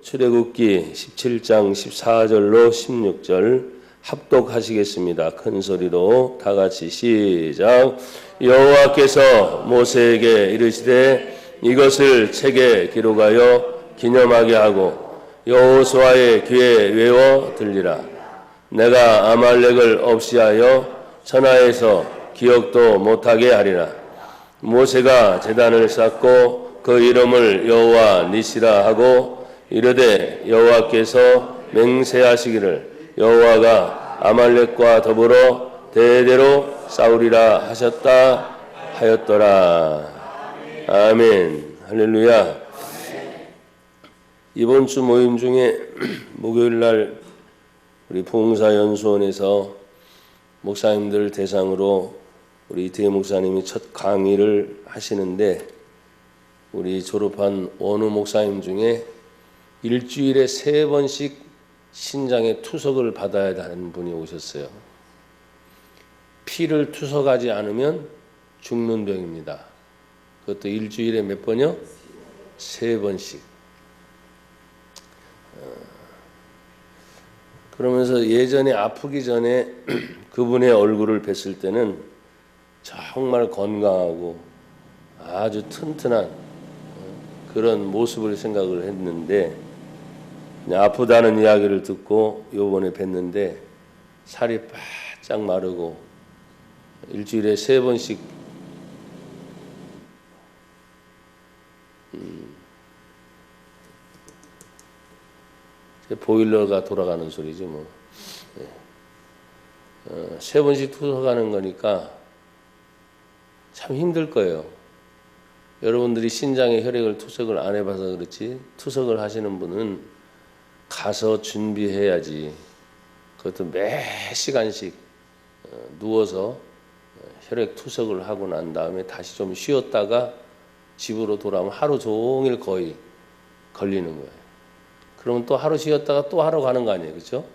출애굽기 17장 14절로 16절 합독하시겠습니다. 큰 소리로 다 같이 시작. 여호와께서 모세에게 이르시되 이것을 책에 기록하여 기념하게 하고 여호수아의 귀에 외워 들리라. 내가 아말렉을 없이하여 천하에서 기억도 못하게 하리라. 모세가 제단을 쌓고 그 이름을 여호와 니시라 하고 이르되 여호와께서 맹세하시기를 여호와가 아말렉과 더불어 대대로 싸우리라 하셨다 하였더라. 아멘. 할렐루야. 이번 주 모임 중에 목요일 날 우리 봉사연수원에서 목사님들 대상으로 우리 이태희 목사님이 첫 강의를 하시는데 우리 졸업한 원우 목사님 중에 일주일에 3번씩 신장에 투석을 받아야 하는 분이 오셨어요. 피를 투석하지 않으면 죽는 병입니다. 그것도 일주일에 몇 번이요? 3번씩. 그러면서 예전에 아프기 전에 그분의 얼굴을 뵀을 때는 정말 건강하고 아주 튼튼한 그런 모습을 생각을 했는데 아프다는 이야기를 듣고 요번에 뵀는데 살이 바짝 마르고 일주일에 3번씩 보일러가 돌아가는 소리지 뭐. 3번씩 투석하는 거니까 참 힘들 거예요. 여러분들이 신장에 혈액을 투석을 안 해봐서 그렇지 투석을 하시는 분은 가서 준비해야지. 그것도 매 시간씩 누워서 혈액 투석을 하고 난 다음에 다시 좀 쉬었다가 집으로 돌아오면 하루 종일 거의 걸리는 거예요. 그러면 또 하루 쉬었다가 또 하러 가는 거 아니에요, 그렇죠?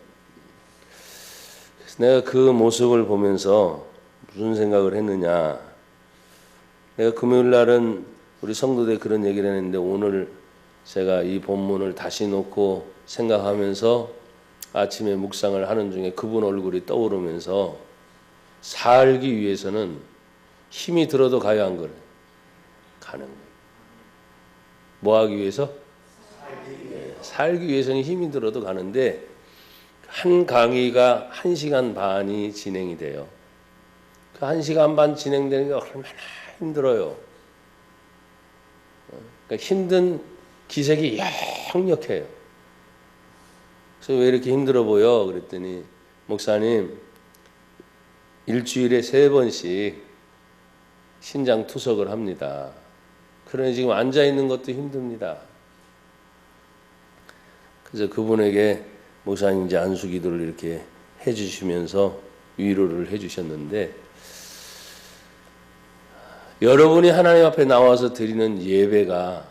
그래서 내가 그 모습을 보면서 무슨 생각을 했느냐. 내가 금요일 날은 우리 성도들 그런 얘기를 했는데 오늘 제가 이 본문을 다시 놓고 생각하면서 아침에 묵상을 하는 중에 그분 얼굴이 떠오르면서 살기 위해서는 힘이 들어도 가야 한 거를 가는 거예요. 뭐 하기 위해서? 살기 위해서는 힘이 들어도 가는데 한 강의가 1시간 반이 진행이 돼요. 그 1시간 반 진행되는 게 얼마나 힘들어요. 그러니까 힘든 기색이 역력해요. 그래서 왜 이렇게 힘들어 보여? 그랬더니 목사님 일주일에 3번씩 신장 투석을 합니다. 그러니 지금 앉아 있는 것도 힘듭니다. 그래서 그분에게 목사님 이제 안수기도를 이렇게 해주시면서 위로를 해주셨는데 여러분이 하나님 앞에 나와서 드리는 예배가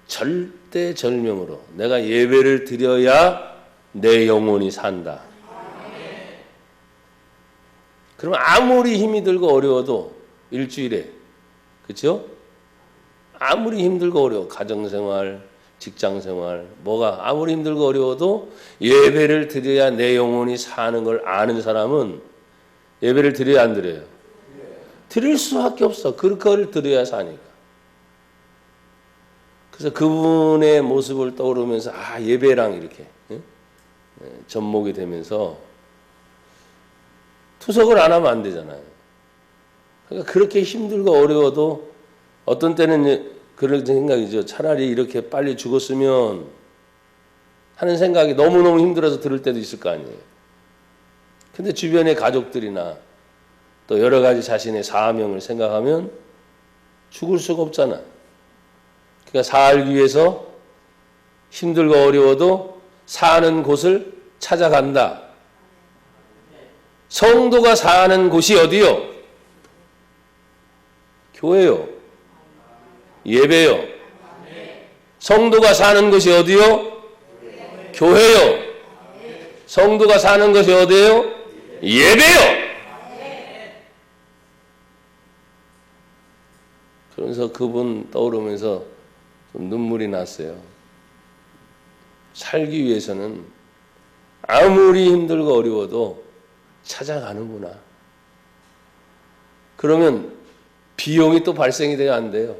절대절명으로 내가 예배를 드려야 내 영혼이 산다. 그럼 아무리 힘이 들고 어려워도 일주일에 그렇죠? 아무리 힘들고 어려워 가정생활, 직장생활 뭐가 아무리 힘들고 어려워도 예배를 드려야 내 영혼이 사는 걸 아는 사람은 예배를 드려야 안 드려요? 드릴 수밖에 없어. 그걸 드려야 사니까. 그래서 그분의 모습을 떠오르면서 예배랑 이렇게 접목이 되면서 투석을 안 하면 안 되잖아요. 그러니까 그렇게 힘들고 어려워도 어떤 때는 그런 생각이죠. 차라리 이렇게 빨리 죽었으면 하는 생각이 너무너무 힘들어서 들을 때도 있을 거 아니에요. 근데 주변의 가족들이나 또 여러 가지 자신의 사명을 생각하면 죽을 수가 없잖아. 그러니까 살기 위해서 힘들고 어려워도 사는 곳을 찾아간다. 성도가 사는 곳이 어디요? 교회요. 예배요. 성도가 사는 곳이 어디요? 교회요. 성도가 사는 것이 어디예요? 예배요. 그러면서 그분 떠오르면서 좀 눈물이 났어요. 살기 위해서는 아무리 힘들고 어려워도 찾아가는구나. 그러면 비용이 또 발생이 돼야 안 돼요.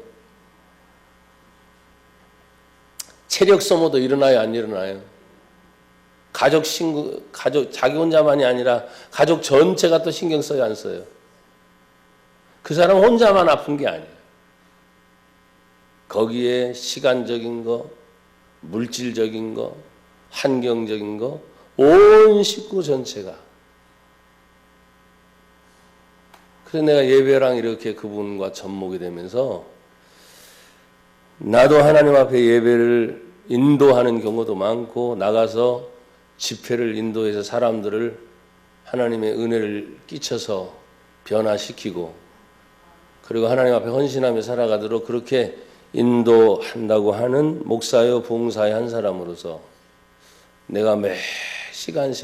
체력 소모도 일어나요, 안 일어나요? 가족, 자기 혼자만이 아니라 가족 전체가 또 신경 써요, 안 써요? 그 사람 혼자만 아픈 게 아니에요. 거기에 시간적인 거, 물질적인 거, 환경적인 거, 온 식구 전체가. 그래서 내가 예배랑 이렇게 그분과 접목이 되면서 나도 하나님 앞에 예배를 인도하는 경우도 많고 나가서 집회를 인도해서 사람들을 하나님의 은혜를 끼쳐서 변화시키고 그리고 하나님 앞에 헌신하며 살아가도록 그렇게 인도한다고 하는 목사요 봉사의 한 사람으로서 내가 매 시간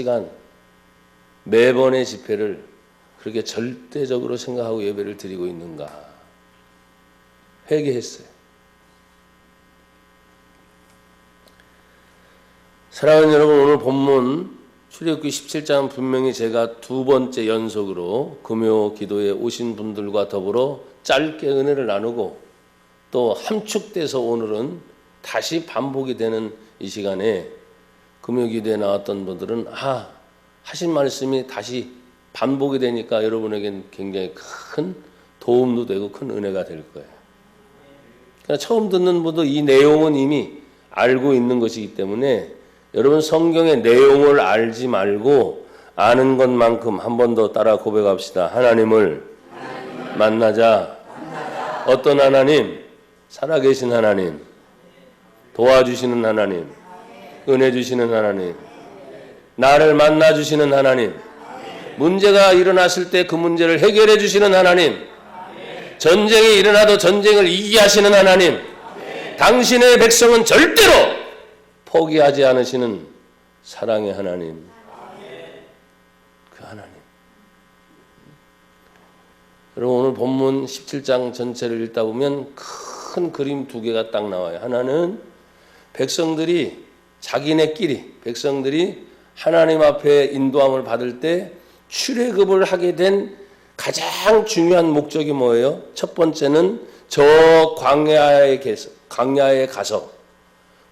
매번의 집회를 그렇게 절대적으로 생각하고 예배를 드리고 있는가 회개했어요. 사랑하는 여러분, 오늘 본문 출애굽기 17장은 분명히 제가 두 번째 연속으로 금요 기도에 오신 분들과 더불어 짧게 은혜를 나누고 또 함축돼서 오늘은 다시 반복이 되는 이 시간에 금요 기도에 나왔던 분들은 하신 말씀이 다시 반복이 되니까 여러분에겐 굉장히 큰 도움도 되고 큰 은혜가 될 거예요. 그러니까 처음 듣는 분도 이 내용은 이미 알고 있는 것이기 때문에 여러분 성경의 내용을 알지 말고 아는 것만큼 한 번 더 따라 고백합시다. 하나님을 만나자. 어떤 하나님? 살아계신 하나님, 도와주시는 하나님, 은혜 주시는 하나님, 나를 만나주시는 하나님, 문제가 일어났을 때 그 문제를 해결해 주시는 하나님, 전쟁이 일어나도 전쟁을 이기게 하시는 하나님, 당신의 백성은 절대로 포기하지 않으시는 사랑의 하나님, 그 하나님. 여러분 오늘 본문 17장 전체를 읽다 보면 큰 그림 두 개가 딱 나와요. 하나는 백성들이 하나님 앞에 인도함을 받을 때 출애굽을 하게 된 가장 중요한 목적이 뭐예요? 첫 번째는 저 광야에 가서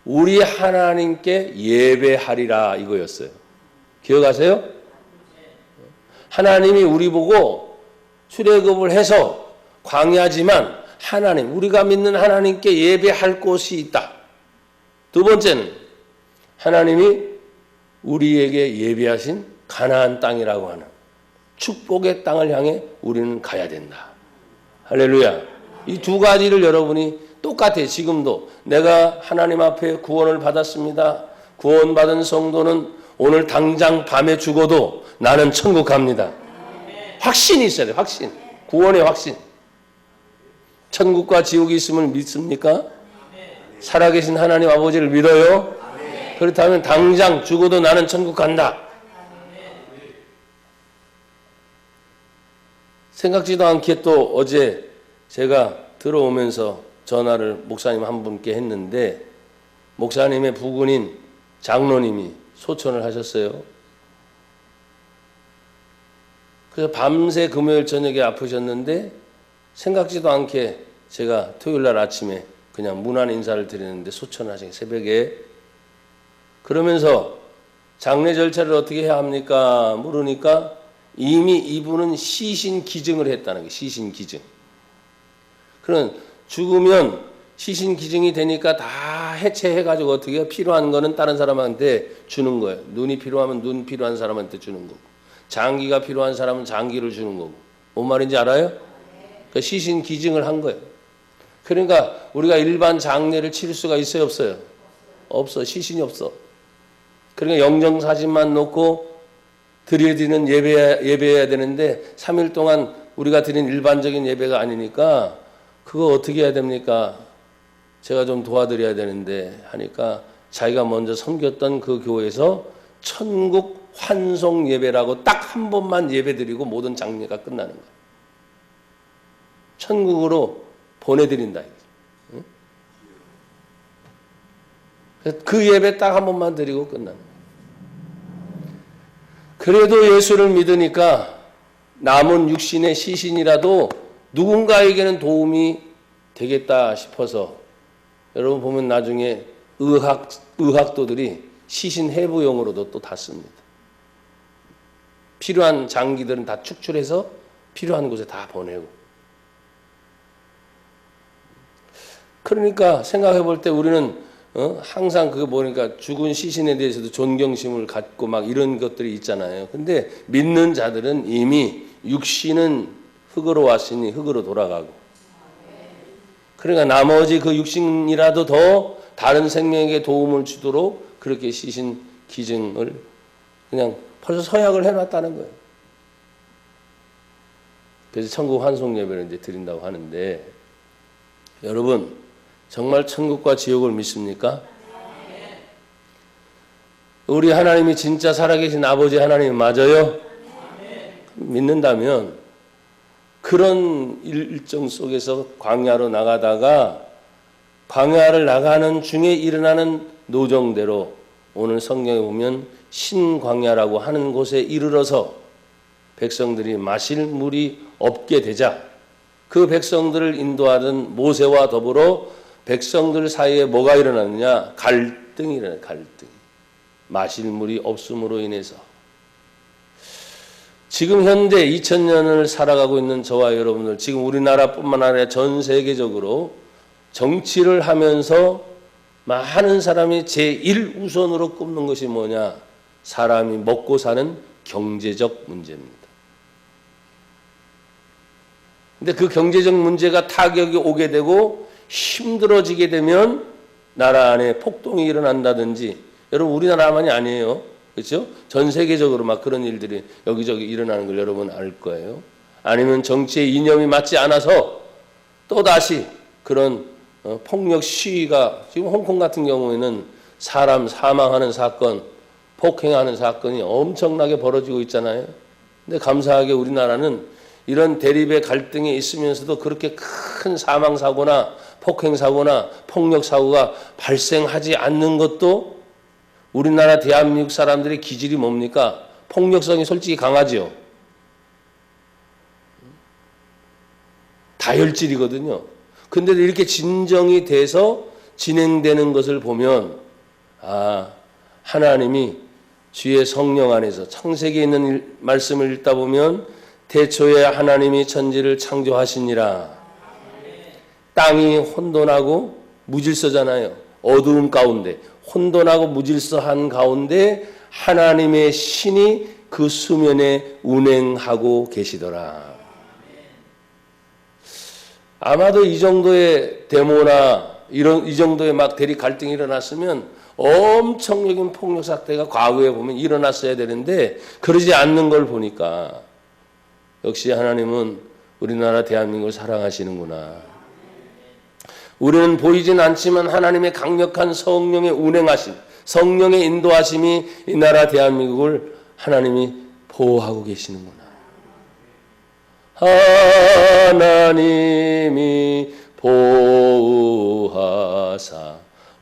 우리 하나님께 예배하리라 이거였어요. 기억하세요? 하나님이 우리 보고 출애굽을 해서 광야지만 우리가 믿는 하나님께 예배할 곳이 있다. 두 번째는 하나님이 우리에게 예비하신 가나안 땅이라고 하는 축복의 땅을 향해 우리는 가야 된다. 할렐루야. 이 두 가지를 여러분이 똑같아요. 지금도 내가 하나님 앞에 구원을 받았습니다. 구원받은 성도는 오늘 당장 밤에 죽어도 나는 천국 갑니다. 확신이 있어야 돼요. 확신. 구원의 확신. 천국과 지옥이 있음을 믿습니까? 살아계신 하나님 아버지를 믿어요? 그렇다면 당장 죽어도 나는 천국 간다. 생각지도 않게 또 어제 제가 들어오면서 전화를 목사님 한 분께 했는데 목사님의 부군인 장로님이 소천을 하셨어요. 그래서 밤새 금요일 저녁에 아프셨는데 생각지도 않게 제가 토요일 날 아침에 그냥 무난 인사를 드리는데 소천하신 새벽에 그러면서 장례 절차를 어떻게 해야 합니까? 물으니까 이미 이분은 시신기증을 했다는 거예요. 시신기증. 그런 죽으면 시신기증이 되니까 다 해체해가지고 어떻게 해요? 필요한 거는 다른 사람한테 주는 거예요. 눈이 필요하면 눈 필요한 사람한테 주는 거고 장기가 필요한 사람은 장기를 주는 거고 뭔 말인지 알아요? 그 시신기증을 한 거예요. 그러니까 우리가 일반 장례를 치를 수가 있어요? 없어요? 없어. 시신이 없어. 그러니까 영정사진만 놓고 드리는 예배해야 되는데 3일 동안 우리가 드린 일반적인 예배가 아니니까 그거 어떻게 해야 됩니까? 제가 좀 도와드려야 되는데 하니까 자기가 먼저 섬겼던 그 교회에서 천국 환송 예배라고 딱 한 번만 예배드리고 모든 장례가 끝나는 거예요. 천국으로 보내드린다. 그 예배 딱 한 번만 드리고 끝나는 거예요. 그래도 예수를 믿으니까 남은 육신의 시신이라도 누군가에게는 도움이 되겠다 싶어서 여러분 보면 나중에 의학도들이 시신 해부용으로도 또 다 씁니다. 필요한 장기들은 다 축출해서 필요한 곳에 다 보내고. 그러니까 생각해 볼 때 우리는 항상 그거 보니까 죽은 시신에 대해서도 존경심을 갖고 막 이런 것들이 있잖아요. 근데 믿는 자들은 이미 육신은 흙으로 왔으니 흙으로 돌아가고. 그러니까 나머지 그 육신이라도 더 다른 생명에게 도움을 주도록 그렇게 시신 기증을 그냥 벌써 서약을 해놨다는 거예요. 그래서 천국 환송 예배를 이제 드린다고 하는데, 여러분 정말 천국과 지옥을 믿습니까? 우리 하나님이 진짜 살아계신 아버지 하나님 맞아요? 믿는다면 그런 일정 속에서 광야로 나가다가 광야를 나가는 중에 일어나는 노정대로 오늘 성경에 보면 신광야라고 하는 곳에 이르러서 백성들이 마실 물이 없게 되자 그 백성들을 인도하던 모세와 더불어 백성들 사이에 뭐가 일어났느냐? 갈등이 일어나요. 갈등. 마실 물이 없음으로 인해서. 지금 현재 2000년을 살아가고 있는 저와 여러분들, 지금 우리나라뿐만 아니라 전 세계적으로 정치를 하면서 많은 사람이 제1우선으로 꼽는 것이 뭐냐? 사람이 먹고 사는 경제적 문제입니다. 근데 그 경제적 문제가 타격이 오게 되고 힘들어지게 되면 나라 안에 폭동이 일어난다든지, 여러분 우리나라만이 아니에요. 그렇죠? 전 세계적으로 막 그런 일들이 여기저기 일어나는 걸 여러분 알 거예요. 아니면 정치의 이념이 맞지 않아서 또다시 그런 폭력 시위가, 지금 홍콩 같은 경우에는 사람 사망하는 사건, 폭행하는 사건이 엄청나게 벌어지고 있잖아요. 근데 감사하게 우리나라는 이런 대립의 갈등이 있으면서도 그렇게 큰 사망사고나 폭행사고나 폭력사고가 발생하지 않는 것도 우리나라 대한민국 사람들의 기질이 뭡니까? 폭력성이 솔직히 강하죠. 다혈질이거든요. 근데 이렇게 진정이 돼서 진행되는 것을 보면, 아, 하나님이 주의 성령 안에서 창세기에 있는 말씀을 읽다 보면 태초에 하나님이 천지를 창조하시니라. 땅이 혼돈하고 무질서잖아요. 어두움 가운데 혼돈하고 무질서한 가운데 하나님의 신이 그 수면에 운행하고 계시더라. 아마도 이 정도의 데모나 이 정도의 막 대립 갈등이 일어났으면 엄청적인 폭력 사태가 과거에 보면 일어났어야 되는데 그러지 않는 걸 보니까 역시 하나님은 우리나라 대한민국을 사랑하시는구나. 우리는 보이진 않지만 하나님의 강력한 성령의 운행하심, 성령의 인도하심이 이 나라 대한민국을 하나님이 보호하고 계시는구나. 하나님이 보호하사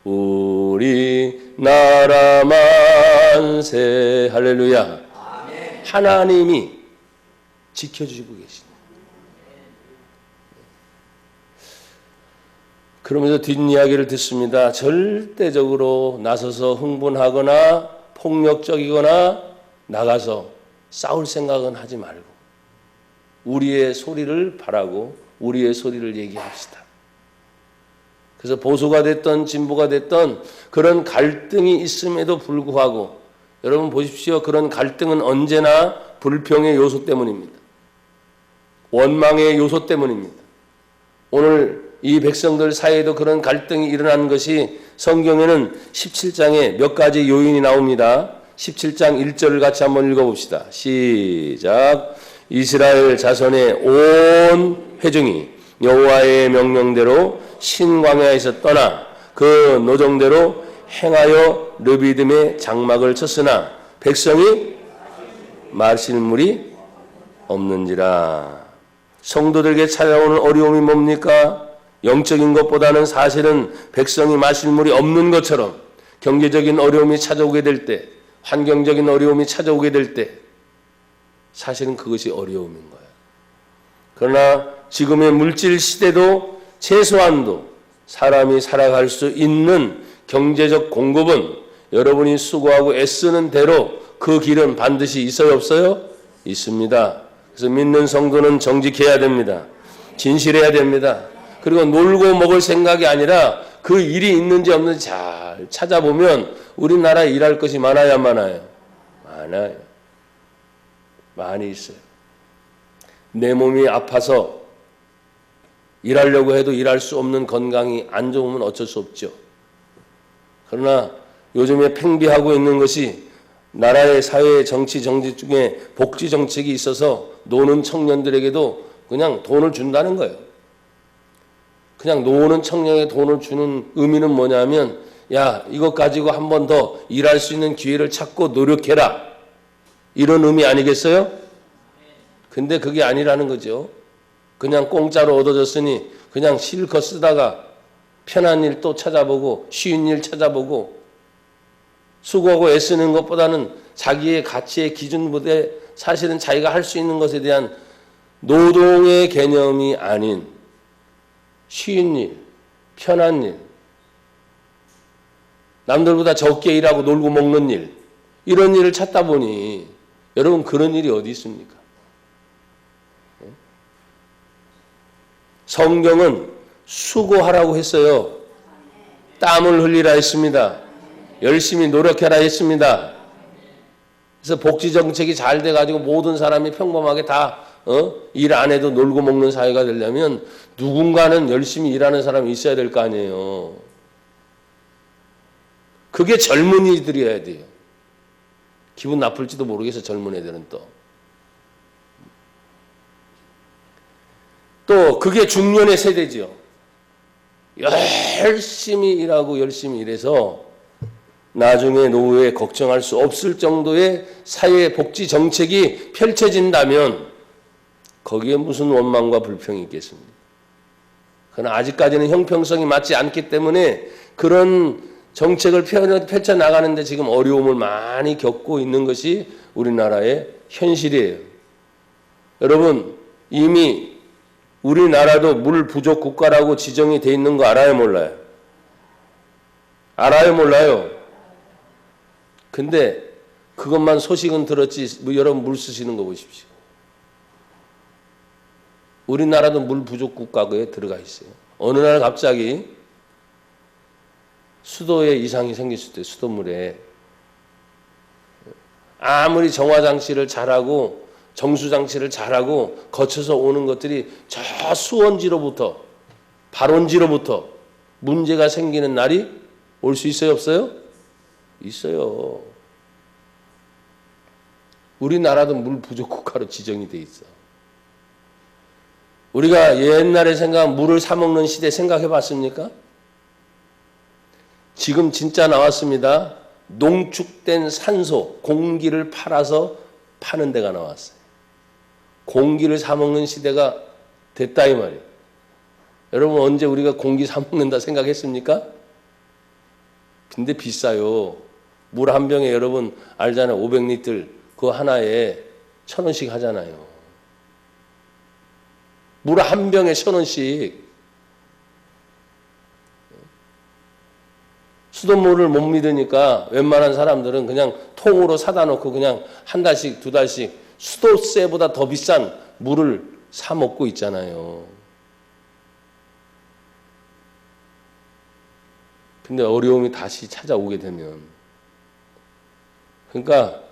우리 나라 만세. 할렐루야. 아멘. 하나님이 지켜주시고 계십니다. 그러면서 뒷이야기를 듣습니다. 절대적으로 나서서 흥분하거나 폭력적이거나 나가서 싸울 생각은 하지 말고 우리의 소리를 바라고 우리의 소리를 얘기합시다. 그래서 보수가 됐던 진보가 됐던 그런 갈등이 있음에도 불구하고 여러분 보십시오. 그런 갈등은 언제나 불평의 요소 때문입니다. 원망의 요소 때문입니다. 오늘 이 백성들 사이에도 그런 갈등이 일어난 것이 성경에는 17장에 몇 가지 요인이 나옵니다. 17장 1절을 같이 한번 읽어봅시다. 시작. 이스라엘 자손의 온 회중이 여호와의 명령대로 신광야에서 떠나 그 노정대로 행하여 르비딤의 장막을 쳤으나 백성이 마실 물이 없는지라. 성도들에게 찾아오는 어려움이 뭡니까? 영적인 것보다는 사실은 백성이 마실 물이 없는 것처럼 경제적인 어려움이 찾아오게 될 때, 환경적인 어려움이 찾아오게 될 때 사실은 그것이 어려움인 거예요. 그러나 지금의 물질 시대도 최소한도 사람이 살아갈 수 있는 경제적 공급은 여러분이 수고하고 애쓰는 대로 그 길은 반드시 있어요, 없어요? 있습니다. 그래서 믿는 성도는 정직해야 됩니다. 진실해야 됩니다. 그리고 놀고 먹을 생각이 아니라 그 일이 있는지 없는지 잘 찾아보면 우리나라에 일할 것이 많아야 많아요. 많아요. 많이 있어요. 내 몸이 아파서 일하려고 해도 일할 수 없는 건강이 안 좋으면 어쩔 수 없죠. 그러나 요즘에 팽배하고 있는 것이 나라의 사회, 정치, 정책 중에 복지 정책이 있어서 노는 청년들에게도 그냥 돈을 준다는 거예요. 그냥 노는 청년에게 돈을 주는 의미는 뭐냐면, 야, 이것 가지고 한 번 더 일할 수 있는 기회를 찾고 노력해라. 이런 의미 아니겠어요? 근데 그게 아니라는 거죠. 그냥 공짜로 얻어졌으니 그냥 실컷 쓰다가 편한 일 또 찾아보고 쉬운 일 찾아보고 수고하고 애쓰는 것보다는 자기의 가치의 기준보다 사실은 자기가 할 수 있는 것에 대한 노동의 개념이 아닌 쉬운 일, 편한 일, 남들보다 적게 일하고 놀고 먹는 일, 이런 일을 찾다 보니 여러분 그런 일이 어디 있습니까? 성경은 수고하라고 했어요. 땀을 흘리라 했습니다. 열심히 노력해라 했습니다. 그래서 복지 정책이 잘 돼가지고 모든 사람이 평범하게 다 일 안 해도 놀고 먹는 사회가 되려면 누군가는 열심히 일하는 사람이 있어야 될 거 아니에요. 그게 젊은이들이어야 돼요. 기분 나쁠지도 모르겠어, 젊은 애들은 또 그게 중년의 세대지요. 열심히 일하고 열심히 일해서 나중에 노후에 걱정할 수 없을 정도의 사회 복지 정책이 펼쳐진다면 거기에 무슨 원망과 불평이 있겠습니까? 그러나 아직까지는 형평성이 맞지 않기 때문에 그런 정책을 펼쳐나가는데 지금 어려움을 많이 겪고 있는 것이 우리나라의 현실이에요. 여러분, 이미 우리나라도 물 부족 국가라고 지정이 돼 있는 거 알아요, 몰라요? 알아요, 몰라요? 근데 그것만 소식은 들었지, 여러분 물 쓰시는 거 보십시오. 우리나라도 물 부족 국가에 들어가 있어요. 어느 날 갑자기 수도에 이상이 생겼을 때, 수돗물에 아무리 정화장치를 잘하고 정수장치를 잘하고 거쳐서 오는 것들이 저 수원지로부터 발원지로부터 문제가 생기는 날이 올 수 있어요, 없어요? 있어요. 우리나라도 물 부족 국가로 지정이 돼 있어. 우리가 옛날에 생각한 물을 사 먹는 시대 생각해 봤습니까? 지금 진짜 나왔습니다. 농축된 산소, 공기를 팔아서 파는 데가 나왔어요. 공기를 사 먹는 시대가 됐다 이 말이에요. 여러분 언제 우리가 공기 사 먹는다 생각했습니까? 근데 비싸요. 물 한 병에 여러분 알잖아요. 500리터 그 하나에 1,000원씩 하잖아요. 물 한 병에 1,000원씩. 수돗물을 못 믿으니까 웬만한 사람들은 그냥 통으로 사다 놓고 그냥 한 달씩 두 달씩 수도세보다 더 비싼 물을 사 먹고 있잖아요. 근데 어려움이 다시 찾아오게 되면, 그러니까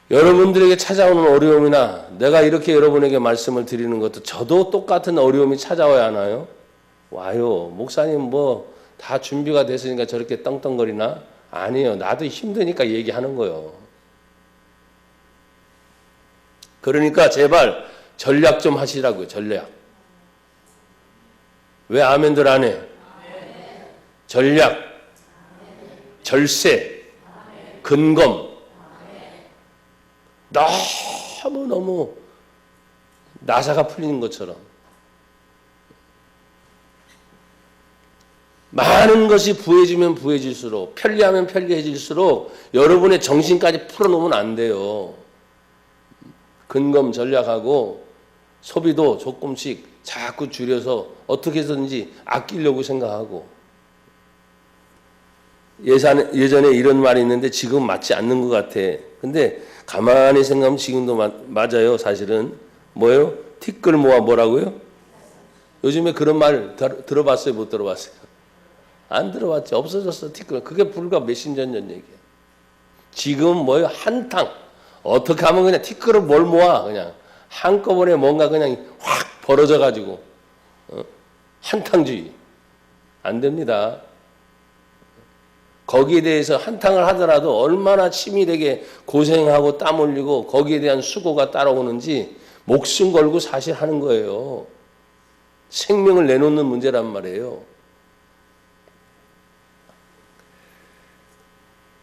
여러분들에게 찾아오는 어려움이나 내가 이렇게 여러분에게 말씀을 드리는 것도 저도 똑같은 어려움이 찾아와야 하나요? 와요. 목사님 뭐 다 준비가 됐으니까 저렇게 떵떵거리나? 아니에요. 나도 힘드니까 얘기하는 거예요. 그러니까 제발 전략 좀 하시라고요. 전략. 왜 아멘들 안 해? 전략, 절세, 근검. 너무너무 나사가 풀리는 것처럼. 많은 것이 부해지면 부해질수록, 편리하면 편리해질수록 여러분의 정신까지 풀어놓으면 안 돼요. 근검 전략하고 소비도 조금씩 자꾸 줄여서 어떻게 해서든지 아끼려고 생각하고. 예전에 이런 말이 있는데 지금 맞지 않는 것 같아. 근데 가만히 생각하면 지금도 맞아요. 사실은 뭐예요? 티끌 모아 뭐라고요? 요즘에 그런 말 들어봤어요? 못 들어봤어요? 안 들어봤죠. 없어졌어. 티끌. 그게 불과 몇십 년 전 얘기예요. 지금 뭐예요? 한탕. 어떻게 하면 그냥 티끌을 뭘 모아 그냥 한꺼번에 뭔가 그냥 확 벌어져 가지고 한탕주의. 안 됩니다. 거기에 대해서 한탕을 하더라도 얼마나 치밀하게 고생하고 땀 흘리고 거기에 대한 수고가 따라오는지 목숨 걸고 사실 하는 거예요. 생명을 내놓는 문제란 말이에요.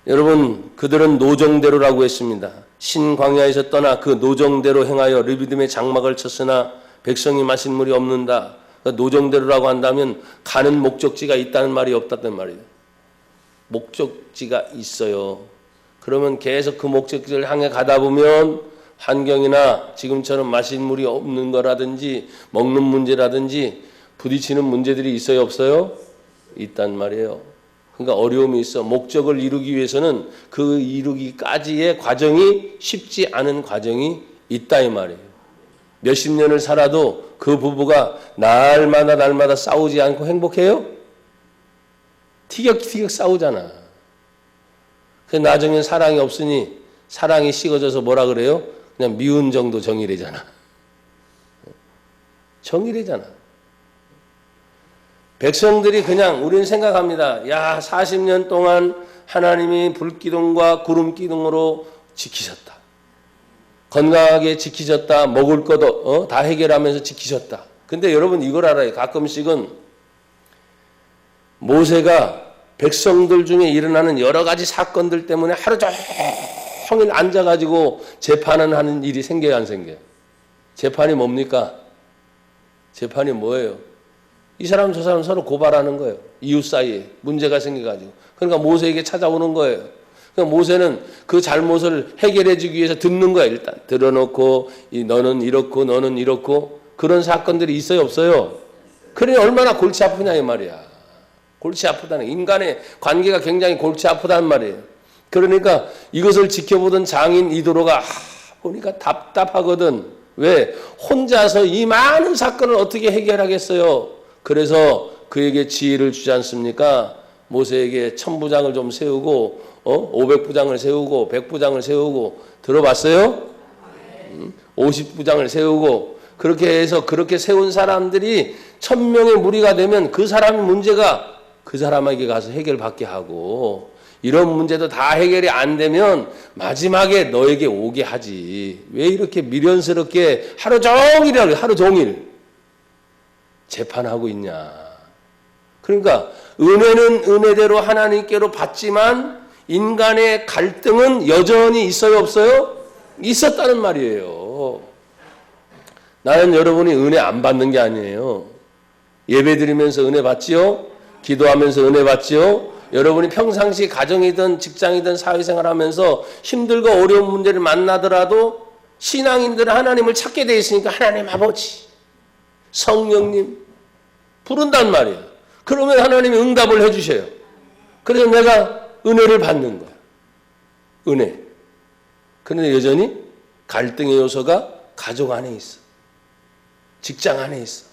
여러분, 그들은 노정대로라고 했습니다. 신광야에서 떠나 그 노정대로 행하여 르비딤의 장막을 쳤으나 백성이 마실 물이 없는다. 그러니까 노정대로라고 한다면 가는 목적지가 있다는 말이 없다는 말이에요. 목적지가 있어요. 그러면 계속 그 목적지를 향해 가다 보면 환경이나 지금처럼 마실 물이 없는 거라든지 먹는 문제라든지 부딪히는 문제들이 있어요, 없어요? 있단 말이에요. 그러니까 어려움이 있어. 목적을 이루기 위해서는 그 이루기까지의 과정이 쉽지 않은 과정이 있다 이 말이에요. 몇십 년을 살아도 그 부부가 날마다 싸우지 않고 행복해요? 티격티격 싸우잖아. 그래서 나중엔 사랑이 없으니 사랑이 식어져서 뭐라 그래요? 그냥 미운 정도 정이래잖아. 정이래잖아. 백성들이 그냥 우리는 생각합니다. 야, 40년 동안 하나님이 불기둥과 구름기둥으로 지키셨다. 건강하게 지키셨다. 먹을 것도 다 해결하면서 지키셨다. 근데 여러분 이걸 알아요. 가끔씩은 모세가 백성들 중에 일어나는 여러 가지 사건들 때문에 하루 종일 앉아가지고 재판을 하는 일이 생겨요, 안 생겨요? 재판이 뭡니까? 재판이 뭐예요? 이 사람 저 사람 서로 고발하는 거예요. 이웃 사이에 문제가 생겨가지고. 그러니까 모세에게 찾아오는 거예요. 그러니까 모세는 그 잘못을 해결해 주기 위해서 듣는 거예요. 일단 들어놓고 너는 이렇고 너는 이렇고 그런 사건들이 있어요, 없어요? 그래 얼마나 골치 아프냐 이 말이야. 골치 아프다는 인간의 관계가 굉장히 골치 아프다는 말이에요. 그러니까 이것을 지켜보던 장인 이도로가 보니까 답답하거든. 왜? 혼자서 이 많은 사건을 어떻게 해결하겠어요? 그래서 그에게 지혜를 주지 않습니까? 모세에게 1000부장을 좀 세우고 500부장을 세우고 100부장을 세우고 들어봤어요? 50부장을 세우고 그렇게 해서 그렇게 세운 사람들이 1000명의 무리가 되면 그 사람의 문제가 그 사람에게 가서 해결받게 하고 이런 문제도 다 해결이 안 되면 마지막에 너에게 오게 하지. 왜 이렇게 미련스럽게 하루 종일 재판하고 있냐. 그러니까 은혜는 은혜대로 하나님께로 받지만 인간의 갈등은 여전히 있어요, 없어요? 있었다는 말이에요. 나는 여러분이 은혜 안 받는 게 아니에요. 예배 드리면서 은혜 받지요? 기도하면서 은혜 받지요? 여러분이 평상시 가정이든 직장이든 사회생활 하면서 힘들고 어려운 문제를 만나더라도 신앙인들은 하나님을 찾게 돼 있으니까 하나님 아버지, 성령님 부른단 말이에요. 그러면 하나님이 응답을 해주셔요. 그래서 내가 은혜를 받는 거야. 은혜. 그런데 여전히 갈등의 요소가 가족 안에 있어. 직장 안에 있어.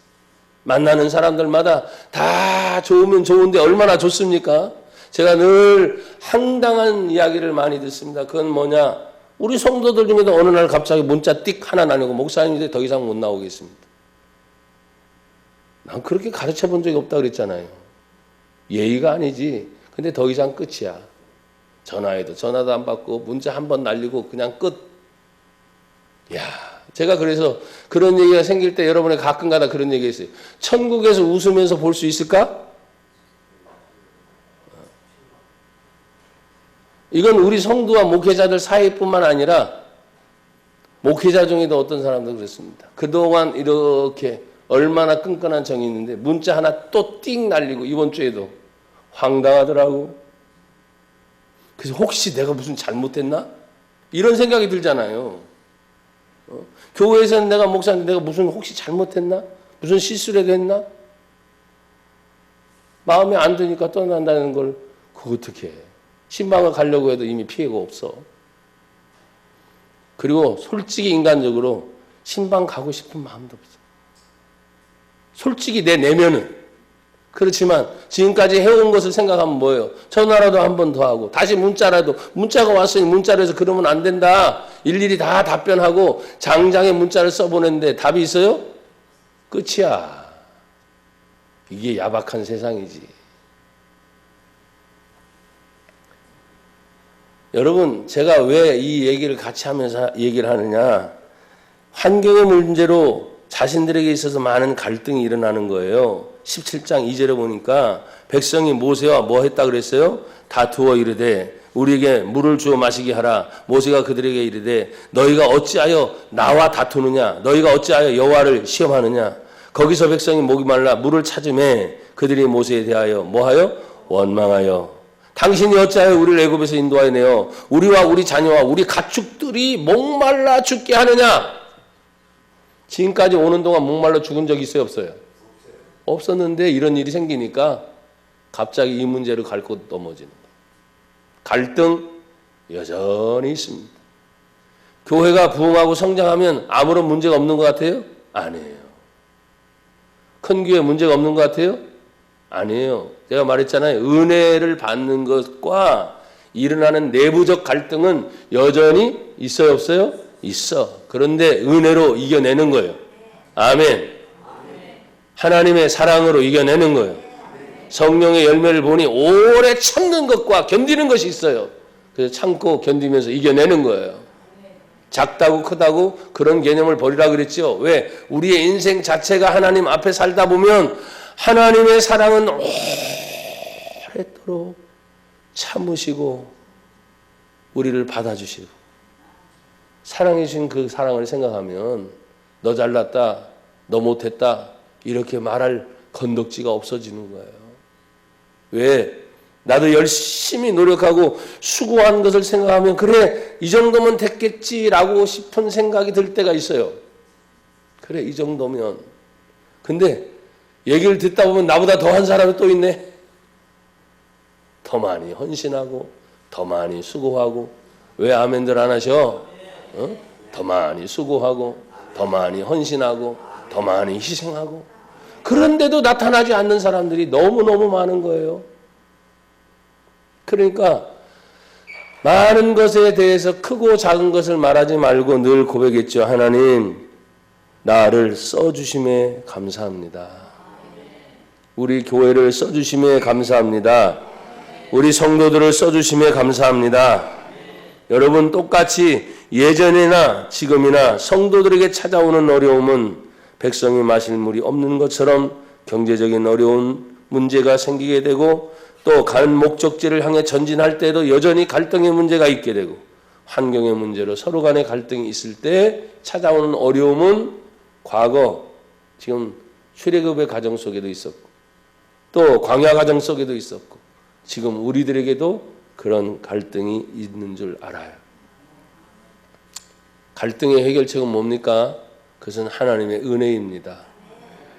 만나는 사람들마다 다 좋으면 좋은데 얼마나 좋습니까? 제가 늘 황당한 이야기를 많이 듣습니다. 그건 뭐냐? 우리 성도들 중에도 어느 날 갑자기 문자 띡 하나 나누고 목사님이 더 이상 못 나오겠습니다. 난 그렇게 가르쳐 본 적이 없다 그랬잖아요. 예의가 아니지. 근데 더 이상 끝이야. 전화도 안 받고 문자 한 번 날리고 그냥 끝. 야, 제가 그래서 그런 얘기가 생길 때 여러분의 가끔가다 그런 얘기 했어요. 천국에서 웃으면서 볼 수 있을까? 이건 우리 성도와 목회자들 사이뿐만 아니라 목회자 중에도 어떤 사람도 그렇습니다. 그동안 이렇게 얼마나 끈끈한 정이 있는데 문자 하나 또 띵 날리고 이번 주에도 황당하더라고. 그래서 혹시 내가 무슨 잘못했나? 이런 생각이 들잖아요. 교회에서는 내가 목사인데 내가 무슨 혹시 잘못했나? 무슨 실수라도 했나? 마음에 안 드니까 떠난다는 걸 그거 어떻게 해? 신방을 가려고 해도 이미 피해가 없어. 그리고 솔직히 인간적으로 신방 가고 싶은 마음도 없어. 솔직히 내 내면은. 그렇지만 지금까지 해온 것을 생각하면 뭐예요? 전화라도 한 번 더 하고 다시 문자가 왔으니 문자로 해서 그러면 안 된다. 일일이 다 답변하고 장장의 문자를 써보냈는데 답이 있어요? 끝이야. 이게 야박한 세상이지. 여러분, 제가 왜 이 얘기를 같이 하면서 얘기를 하느냐? 환경의 문제로 자신들에게 있어서 많은 갈등이 일어나는 거예요. 17장 2절에 보니까 백성이 모세와 뭐 했다 그랬어요? 다투어 이르되 우리에게 물을 주어 마시게 하라. 모세가 그들에게 이르되 너희가 어찌하여 나와 다투느냐? 너희가 어찌하여 여호와를 시험하느냐? 거기서 백성이 목이 말라 물을 찾으매 그들이 모세에 대하여 뭐하여? 원망하여 당신이 어찌하여 우리를 애굽에서 인도하여 내어 우리와 우리 자녀와 우리 가축들이 목말라 죽게 하느냐? 지금까지 오는 동안 목말라 죽은 적이 있어요? 없어요? 없었는데 이런 일이 생기니까 갑자기 이 문제로 갈 곳 넘어지는 거예요. 갈등 여전히 있습니다. 교회가 부흥하고 성장하면 아무런 문제가 없는 것 같아요? 아니에요. 큰 교회 문제가 없는 것 같아요? 아니에요. 제가 말했잖아요. 은혜를 받는 것과 일어나는 내부적 갈등은 여전히 있어요? 없어요? 있어. 그런데 은혜로 이겨내는 거예요. 아멘. 하나님의 사랑으로 이겨내는 거예요. 성령의 열매를 보니 오래 참는 것과 견디는 것이 있어요. 그래서 참고 견디면서 이겨내는 거예요. 작다고 크다고 그런 개념을 버리라 그랬죠. 왜? 우리의 인생 자체가 하나님 앞에 살다 보면 하나님의 사랑은 오래도록 참으시고 우리를 받아주시고 사랑해 주신 그 사랑을 생각하면 너 잘났다, 너 못했다 이렇게 말할 건덕지가 없어지는 거예요. 왜? 나도 열심히 노력하고 수고한 것을 생각하면 그래 이 정도면 됐겠지라고 싶은 생각이 들 때가 있어요. 그래 이 정도면. 근데 얘기를 듣다 보면 나보다 더한 사람이 또 있네. 더 많이 헌신하고 더 많이 수고하고. 왜 아멘들 안 하셔? 더 많이 수고하고 더 많이 헌신하고 더 많이 희생하고 그런데도 나타나지 않는 사람들이 너무너무 많은 거예요. 그러니까 많은 것에 대해서 크고 작은 것을 말하지 말고 늘 고백했죠. 하나님 나를 써주심에 감사합니다. 우리 교회를 써주심에 감사합니다. 우리 성도들을 써주심에 감사합니다. 여러분 똑같이 예전이나 지금이나 성도들에게 찾아오는 어려움은 백성이 마실 물이 없는 것처럼 경제적인 어려운 문제가 생기게 되고 또 가는 목적지를 향해 전진할 때도 여전히 갈등의 문제가 있게 되고 환경의 문제로 서로 간의 갈등이 있을 때 찾아오는 어려움은 과거 지금 출애굽의 가정 속에도 있었고 또 광야 가정 속에도 있었고 지금 우리들에게도 그런 갈등이 있는 줄 알아요. 갈등의 해결책은 뭡니까? 그것은 하나님의 은혜입니다.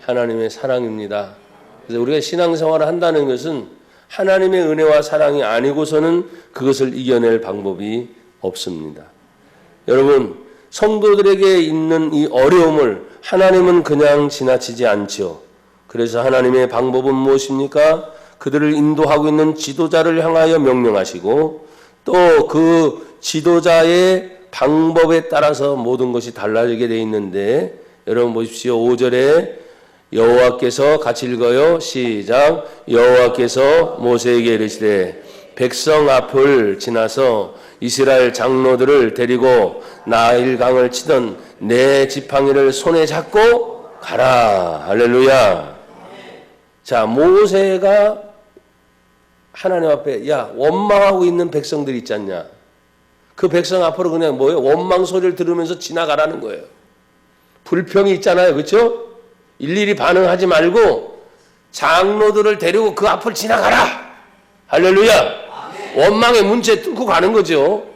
하나님의 사랑입니다. 그래서 우리가 신앙생활을 한다는 것은 하나님의 은혜와 사랑이 아니고서는 그것을 이겨낼 방법이 없습니다. 여러분, 성도들에게 있는 이 어려움을 하나님은 그냥 지나치지 않죠. 그래서 하나님의 방법은 무엇입니까? 그들을 인도하고 있는 지도자를 향하여 명령하시고 또 그 지도자의 방법에 따라서 모든 것이 달라지게 되어 있는데 여러분 보십시오. 5절에 여호와께서 같이 읽어요. 시작. 여호와께서 모세에게 이르시되 백성 앞을 지나서 이스라엘 장로들을 데리고 나일강을 치던 내 지팡이를 손에 잡고 가라. 할렐루야. 자, 모세가 하나님 앞에 원망하고 있는 백성들이 있지 않냐. 그 백성 앞으로 그냥 뭐예요? 원망 소리를 들으면서 지나가라는 거예요. 불평이 있잖아요. 그렇죠? 일일이 반응하지 말고 장로들을 데리고 그 앞을 지나가라. 할렐루야. 원망의 문제 뚫고 가는 거죠.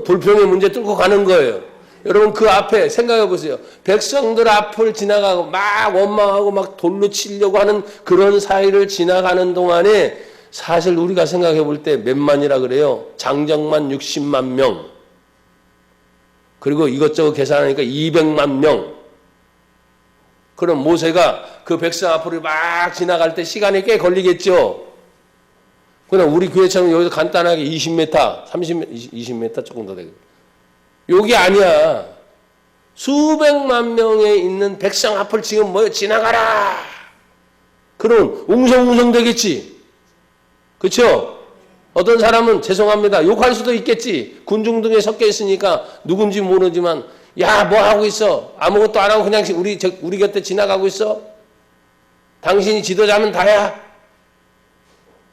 불평의 문제 뚫고 가는 거예요. 여러분 그 앞에 생각해 보세요. 백성들 앞을 지나가고 막 원망하고 막 돌로 치려고 하는 그런 사이를 지나가는 동안에 사실 우리가 생각해 볼 때 몇만이라 그래요? 장정만 60만 명. 그리고 이것저것 계산하니까 200만 명. 그럼 모세가 그 백성 앞으로 막 지나갈 때 시간이 꽤 걸리겠죠? 그냥 우리 교회처럼 여기서 간단하게 20m, 30m, 20m 조금 더 되겠죠. 여기 아니야. 수백만 명에 있는 백성 앞을 지금 뭐요? 지나가라. 그럼 웅성웅성 되겠지. 그렇죠? 어떤 사람은 죄송합니다. 욕할 수도 있겠지. 군중 등에 섞여 있으니까 누군지 모르지만 야, 뭐 하고 있어? 아무것도 안 하고 그냥 우리 곁에 지나가고 있어? 당신이 지도자면 다야?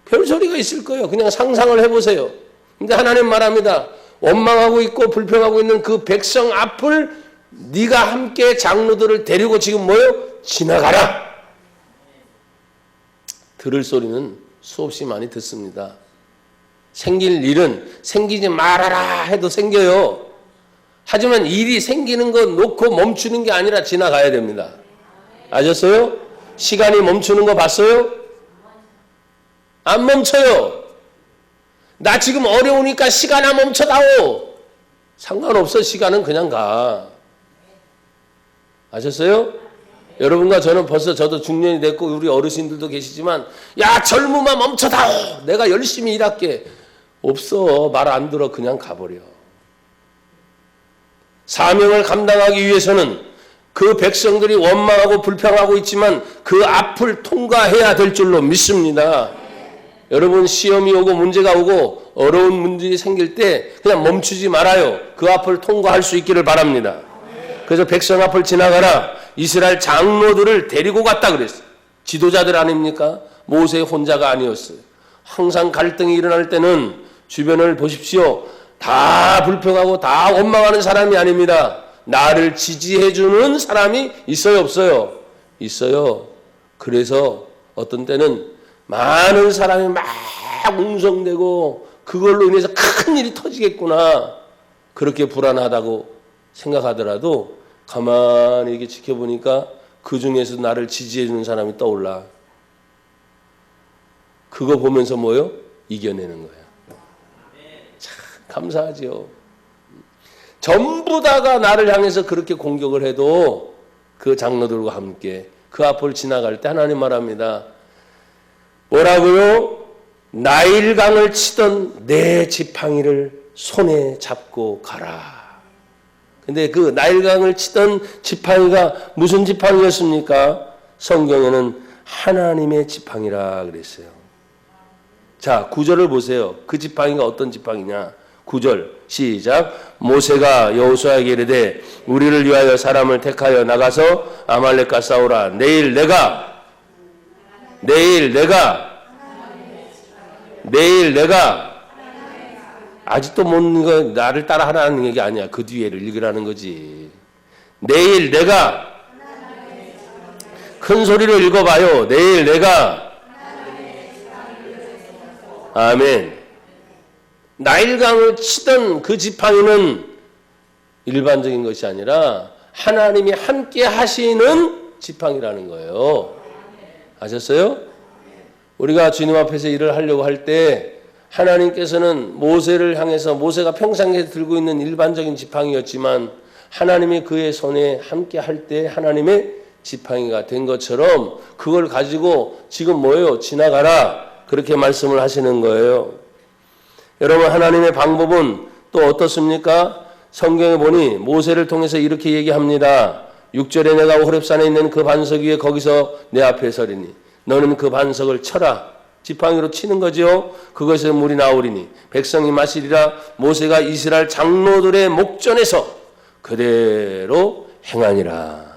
별소리가 있을 거예요. 그냥 상상을 해보세요. 근데 하나님 말합니다. 원망하고 있고 불평하고 있는 그 백성 앞을 네가 함께 장로들을 데리고 지금 뭐요? 지나가라. 들을 소리는 수없이 많이 듣습니다. 생길 일은 생기지 말아라 해도 생겨요. 하지만 일이 생기는 거 놓고 멈추는 게 아니라 지나가야 됩니다. 아셨어요? 시간이 멈추는 거 봤어요? 안 멈춰요. 나 지금 어려우니까 시간아 멈춰다오. 상관없어. 시간은 그냥 가. 아셨어요? 여러분과 저는 벌써 저도 중년이 됐고 우리 어르신들도 계시지만 야 젊음아 멈춰다오. 내가 열심히 일할게. 없어. 말 안 들어. 그냥 가버려. 사명을 감당하기 위해서는 그 백성들이 원망하고 불평하고 있지만 그 앞을 통과해야 될 줄로 믿습니다. 여러분 시험이 오고 문제가 오고 어려운 문제가 생길 때 그냥 멈추지 말아요. 그 앞을 통과할 수 있기를 바랍니다. 그래서 백성 앞을 지나가라. 이스라엘 장로들을 데리고 갔다 그랬어요. 지도자들 아닙니까? 모세 혼자가 아니었어요. 항상 갈등이 일어날 때는 주변을 보십시오. 다 불평하고 다 원망하는 사람이 아닙니다. 나를 지지해주는 사람이 있어요, 없어요? 있어요. 그래서 어떤 때는 많은 사람이 막 웅성대고 그걸로 인해서 큰 일이 터지겠구나. 그렇게 불안하다고 생각하더라도 가만히 이렇게 지켜보니까 그 중에서 나를 지지해주는 사람이 떠올라. 그거 보면서 뭐요? 이겨내는 거예요. 참 감사하죠. 전부 다가 나를 향해서 그렇게 공격을 해도 그 장로들과 함께 그 앞을 지나갈 때 하나님 말합니다. 뭐라고요? 나일강을 치던 내 지팡이를 손에 잡고 가라. 근데 그 나일강을 치던 지팡이가 무슨 지팡이였습니까? 성경에는 하나님의 지팡이라 그랬어요. 자, 9절을 보세요. 그 지팡이가 어떤 지팡이냐? 9절 시작. 모세가 여호수아에게 이르되 우리를 위하여 사람을 택하여 나가서 아말렉과 싸우라. 내일 내가 아직도 못 거 나를 따라 하라는 얘기 아니야. 그 뒤에를 읽으라는 거지. 내일 내가 큰 소리로 읽어봐요. 내일 내가 아멘. 나일강을 치던 그 지팡이는 일반적인 것이 아니라 하나님이 함께 하시는 지팡이라는 거예요. 아셨어요? 우리가 주님 앞에서 일을 하려고 할 때 하나님께서는 모세를 향해서 모세가 평상시에 들고 있는 일반적인 지팡이였지만 하나님이 그의 손에 함께 할 때 하나님의 지팡이가 된 것처럼 그걸 가지고 지금 뭐예요? 지나가라. 그렇게 말씀을 하시는 거예요. 여러분 하나님의 방법은 또 어떻습니까? 성경에 보니 모세를 통해서 이렇게 얘기합니다. 6절에 내가 호렙산에 있는 그 반석 위에 거기서 내 앞에 서리니 너는 그 반석을 쳐라. 지팡이로 치는 거죠. 그것에서 물이 나오리니 백성이 마시리라. 모세가 이스라엘 장로들의 목전에서 그대로 행하니라.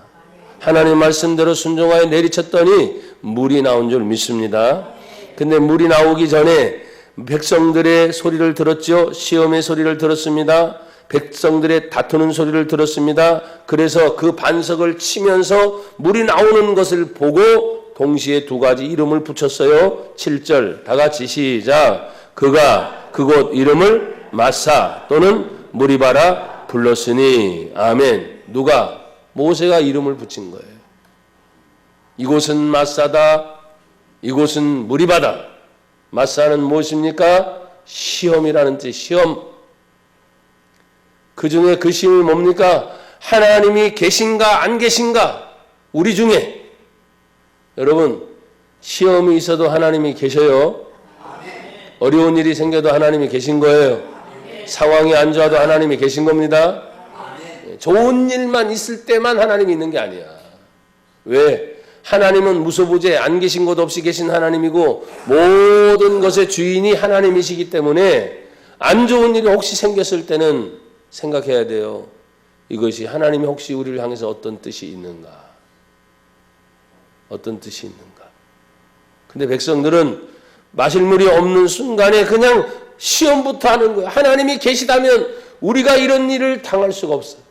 하나님 말씀대로 순종하여 내리쳤더니 물이 나온 줄 믿습니다. 근데 물이 나오기 전에 백성들의 소리를 들었죠. 시험의 소리를 들었습니다. 백성들의 다투는 소리를 들었습니다. 그래서 그 반석을 치면서 물이 나오는 것을 보고 동시에 두 가지 이름을 붙였어요. 7절 다 같이 시작. 그가 그곳 이름을 마사 또는 무리바라 불렀으니. 아멘. 누가? 모세가 이름을 붙인 거예요. 이곳은 마사다. 이곳은 무리바다. 마사는 무엇입니까? 시험이라는 뜻. 시험. 그 중에 그 시험이 뭡니까? 하나님이 계신가 안 계신가? 우리 중에. 여러분, 시험이 있어도 하나님이 계셔요. 어려운 일이 생겨도 하나님이 계신 거예요. 상황이 안 좋아도 하나님이 계신 겁니다. 좋은 일만 있을 때만 하나님이 있는 게 아니야. 왜? 하나님은 무소부재 안 계신 것 없이 계신 하나님이고 모든 것의 주인이 하나님이시기 때문에 안 좋은 일이 혹시 생겼을 때는 생각해야 돼요. 이것이 하나님이 혹시 우리를 향해서 어떤 뜻이 있는가? 어떤 뜻이 있는가? 근데 백성들은 마실 물이 없는 순간에 그냥 시험부터 하는 거예요. 하나님이 계시다면 우리가 이런 일을 당할 수가 없어요.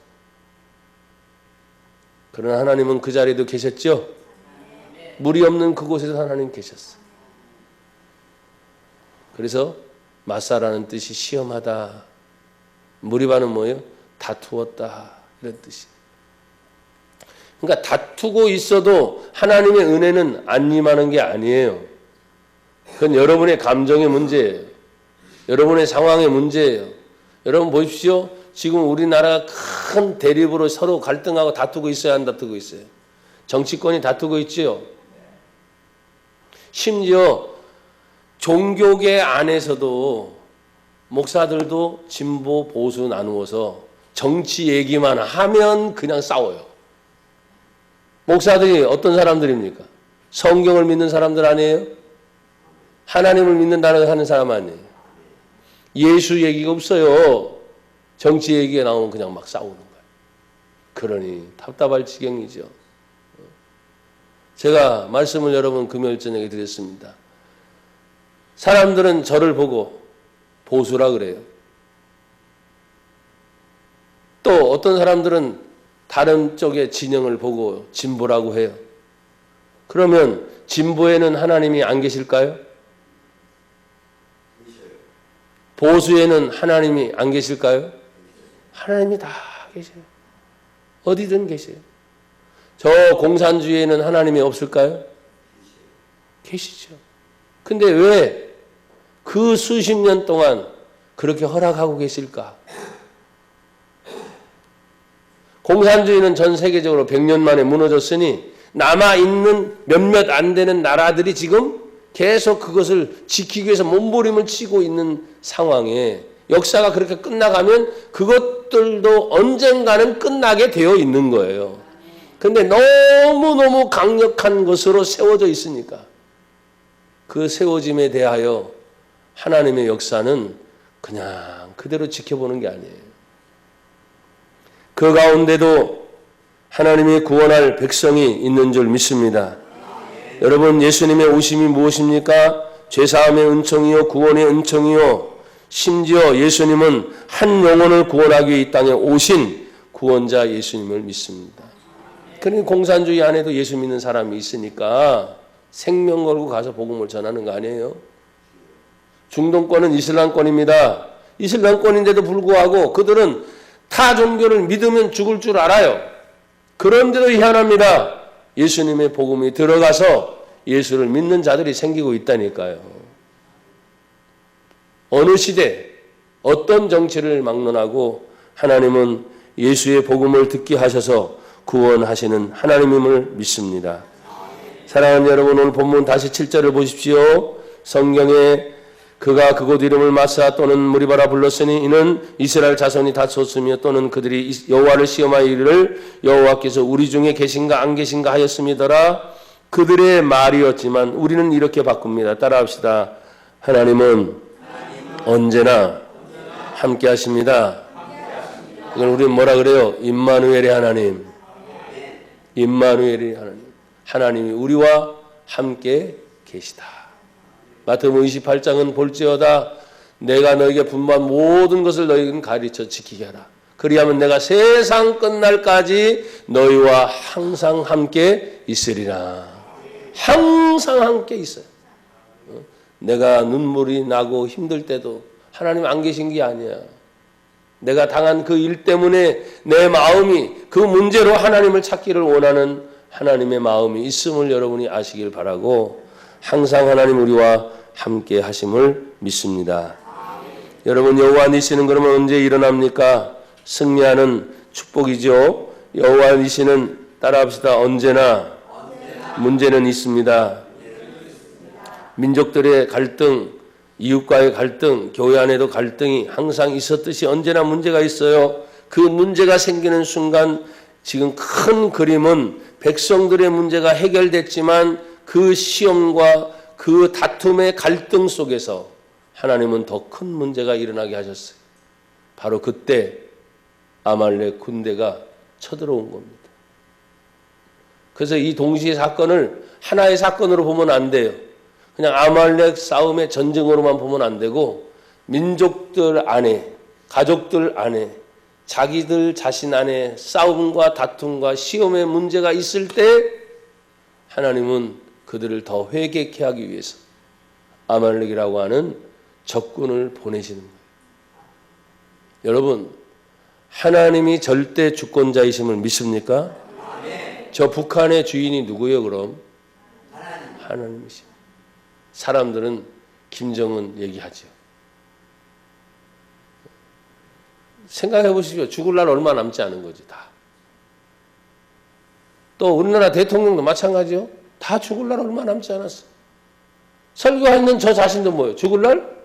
그러나 하나님은 그 자리에도 계셨죠? 물이 없는 그곳에서 하나님 계셨어요. 그래서 마사라는 뜻이 시험하다. 무리바는 뭐예요? 다투었다. 이런 뜻이에요. 그러니까 다투고 있어도 하나님의 은혜는 안 임하는 게 아니에요. 그건 여러분의 감정의 문제예요. 여러분의 상황의 문제예요. 여러분 보십시오. 지금 우리나라가 큰 대립으로 서로 갈등하고 다투고 있어요? 안 다투고 있어요? 정치권이 다투고 있지요. 심지어 종교계 안에서도 목사들도 진보 보수 나누어서 정치 얘기만 하면 그냥 싸워요. 목사들이 어떤 사람들입니까? 성경을 믿는 사람들 아니에요? 하나님을 믿는다는 하는 사람 아니에요? 예수 얘기가 없어요. 정치 얘기가 나오면 그냥 막 싸우는 거예요. 그러니 답답할 지경이죠. 제가 말씀을 여러분 금요일 저녁에 드렸습니다. 사람들은 저를 보고 보수라 그래요. 또 어떤 사람들은 다른 쪽의 진영을 보고 진보라고 해요. 그러면 진보에는 하나님이 안 계실까요? 보수에는 하나님이 안 계실까요? 하나님이 다 계세요. 어디든 계세요. 저 공산주의에는 하나님이 없을까요? 계시죠. 근데 왜 그 수십 년 동안 그렇게 허락하고 계실까? 공산주의는 전 세계적으로 100년 만에 무너졌으니 남아있는 몇몇 안 되는 나라들이 지금 계속 그것을 지키기 위해서 몸부림을 치고 있는 상황에 역사가 그렇게 끝나가면 그것들도 언젠가는 끝나게 되어 있는 거예요. 근데 너무너무 강력한 것으로 세워져 있으니까 그 세워짐에 대하여 하나님의 역사는 그냥 그대로 지켜보는 게 아니에요. 그 가운데도 하나님이 구원할 백성이 있는 줄 믿습니다. 여러분, 예수님의 오심이 무엇입니까? 죄사함의 은총이요 구원의 은총이요, 심지어 예수님은 한 영혼을 구원하기 위해 이 땅에 오신 구원자 예수님을 믿습니다. 그러니 공산주의 안에도 예수 믿는 사람이 있으니까 생명 걸고 가서 복음을 전하는 거 아니에요? 중동권은 이슬람권입니다. 이슬람권인데도 불구하고 그들은 타 종교를 믿으면 죽을 줄 알아요. 그런데도 희한합니다. 예수님의 복음이 들어가서 예수를 믿는 자들이 생기고 있다니까요. 어느 시대 어떤 정치를 막론하고 하나님은 예수의 복음을 듣게 하셔서 구원하시는 하나님임을 믿습니다. 사랑하는 여러분, 오늘 본문 다시 7절을 보십시오. 성경에 그가 그곳 이름을 마사 또는 무리바라 불렀으니 이는 이스라엘 자손이 다쳤으며 또는 그들이 여호와를 시험하여 이르기를 여호와께서 우리 중에 계신가 안 계신가 하였음이더라. 그들의 말이었지만 우리는 이렇게 바꿉니다. 따라합시다. 하나님은 언제나 함께 하십니다. 이걸 우리는 뭐라 그래요? 임마누엘의 하나님. 임마누엘의 하나님. 하나님이 우리와 함께 계시다. 마태복음 28장은 볼지어다 내가 너에게 분부한 모든 것을 너희는 가르쳐 지키게 하라. 그리하면 내가 세상 끝날까지 너희와 항상 함께 있으리라. 항상 함께 있어요. 내가 눈물이 나고 힘들 때도 하나님 안 계신 게 아니야. 내가 당한 그 일 때문에 내 마음이 그 문제로 하나님을 찾기를 원하는 하나님의 마음이 있음을 여러분이 아시길 바라고, 항상 하나님 우리와 함께 하심을 믿습니다. 여러분, 여호와 니시는 그러면 언제 일어납니까? 승리하는 축복이죠. 여호와 니시는 따라합시다. 언제나 문제는 있습니다. 민족들의 갈등, 이웃과의 갈등, 교회 안에도 갈등이 항상 있었듯이 언제나 문제가 있어요. 그 문제가 생기는 순간 지금 큰 그림은 백성들의 문제가 해결됐지만 그 시험과 그 다툼의 갈등 속에서 하나님은 더 큰 문제가 일어나게 하셨어요. 바로 그때 아말렉 군대가 쳐들어온 겁니다. 그래서 이 동시의 사건을 하나의 사건으로 보면 안 돼요. 그냥 아말렉 싸움의 전쟁으로만 보면 안 되고, 민족들 안에, 가족들 안에, 자기들 자신 안에 싸움과 다툼과 시험의 문제가 있을 때 하나님은 그들을 더 회개케 하기 위해서 아말렉이라고 하는 적군을 보내시는 거예요. 여러분, 하나님이 절대 주권자이심을 믿습니까? 저 북한의 주인이 누구예요 그럼? 하나님이십니다. 사람들은 김정은 얘기하죠. 생각해 보십시오. 죽을 날 얼마 남지 않은 거지 다. 또 우리나라 대통령도 마찬가지요. 다 죽을 날 얼마 남지 않았어. 설교하는 저 자신도 뭐예요? 죽을 날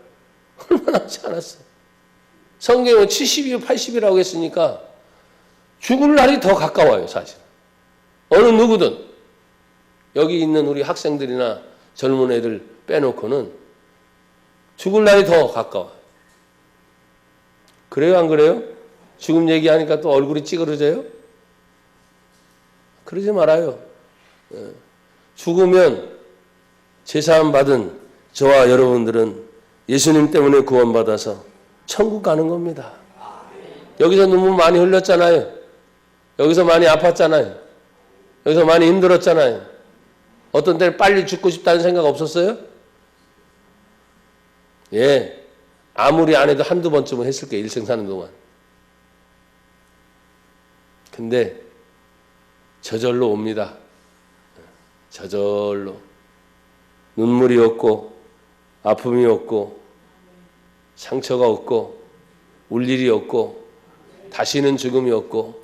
얼마 남지 않았어. 성경은 70이요 80이라고 했으니까 죽을 날이 더 가까워요 사실. 어느 누구든 여기 있는 우리 학생들이나 젊은 애들 빼놓고는 죽을 날이 더 가까워요. 그래요 안 그래요? 죽음 얘기하니까 또 얼굴이 찌그러져요? 그러지 말아요. 죽으면 제사함 받은 저와 여러분들은 예수님 때문에 구원받아서 천국 가는 겁니다. 여기서 눈물 많이 흘렸잖아요. 여기서 많이 아팠잖아요. 여기서 많이 힘들었잖아요. 어떤 때는 빨리 죽고 싶다는 생각 없었어요? 예. 아무리 안 해도 한두 번쯤은 했을 거예요. 일생 사는 동안. 근데 저절로 옵니다. 저절로. 눈물이 없고 아픔이 없고 상처가 없고 울 일이 없고 다시는 죽음이 없고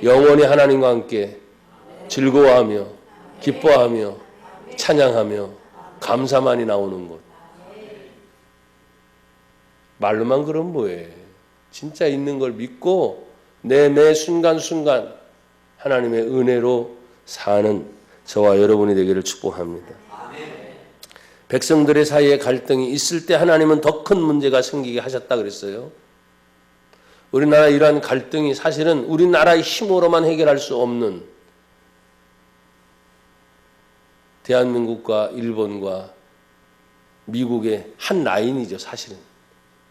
영원히 하나님과 함께 즐거워하며 기뻐하며 찬양하며 감사만이 나오는 곳. 말로만 그럼 뭐해. 진짜 있는 걸 믿고 매 순간순간 하나님의 은혜로 사는 저와 여러분이 되기를 축복합니다. 백성들의 사이에 갈등이 있을 때 하나님은 더 큰 문제가 생기게 하셨다 그랬어요. 우리나라 이러한 갈등이 사실은 우리나라의 힘으로만 해결할 수 없는, 대한민국과 일본과 미국의 한 라인이죠 사실은.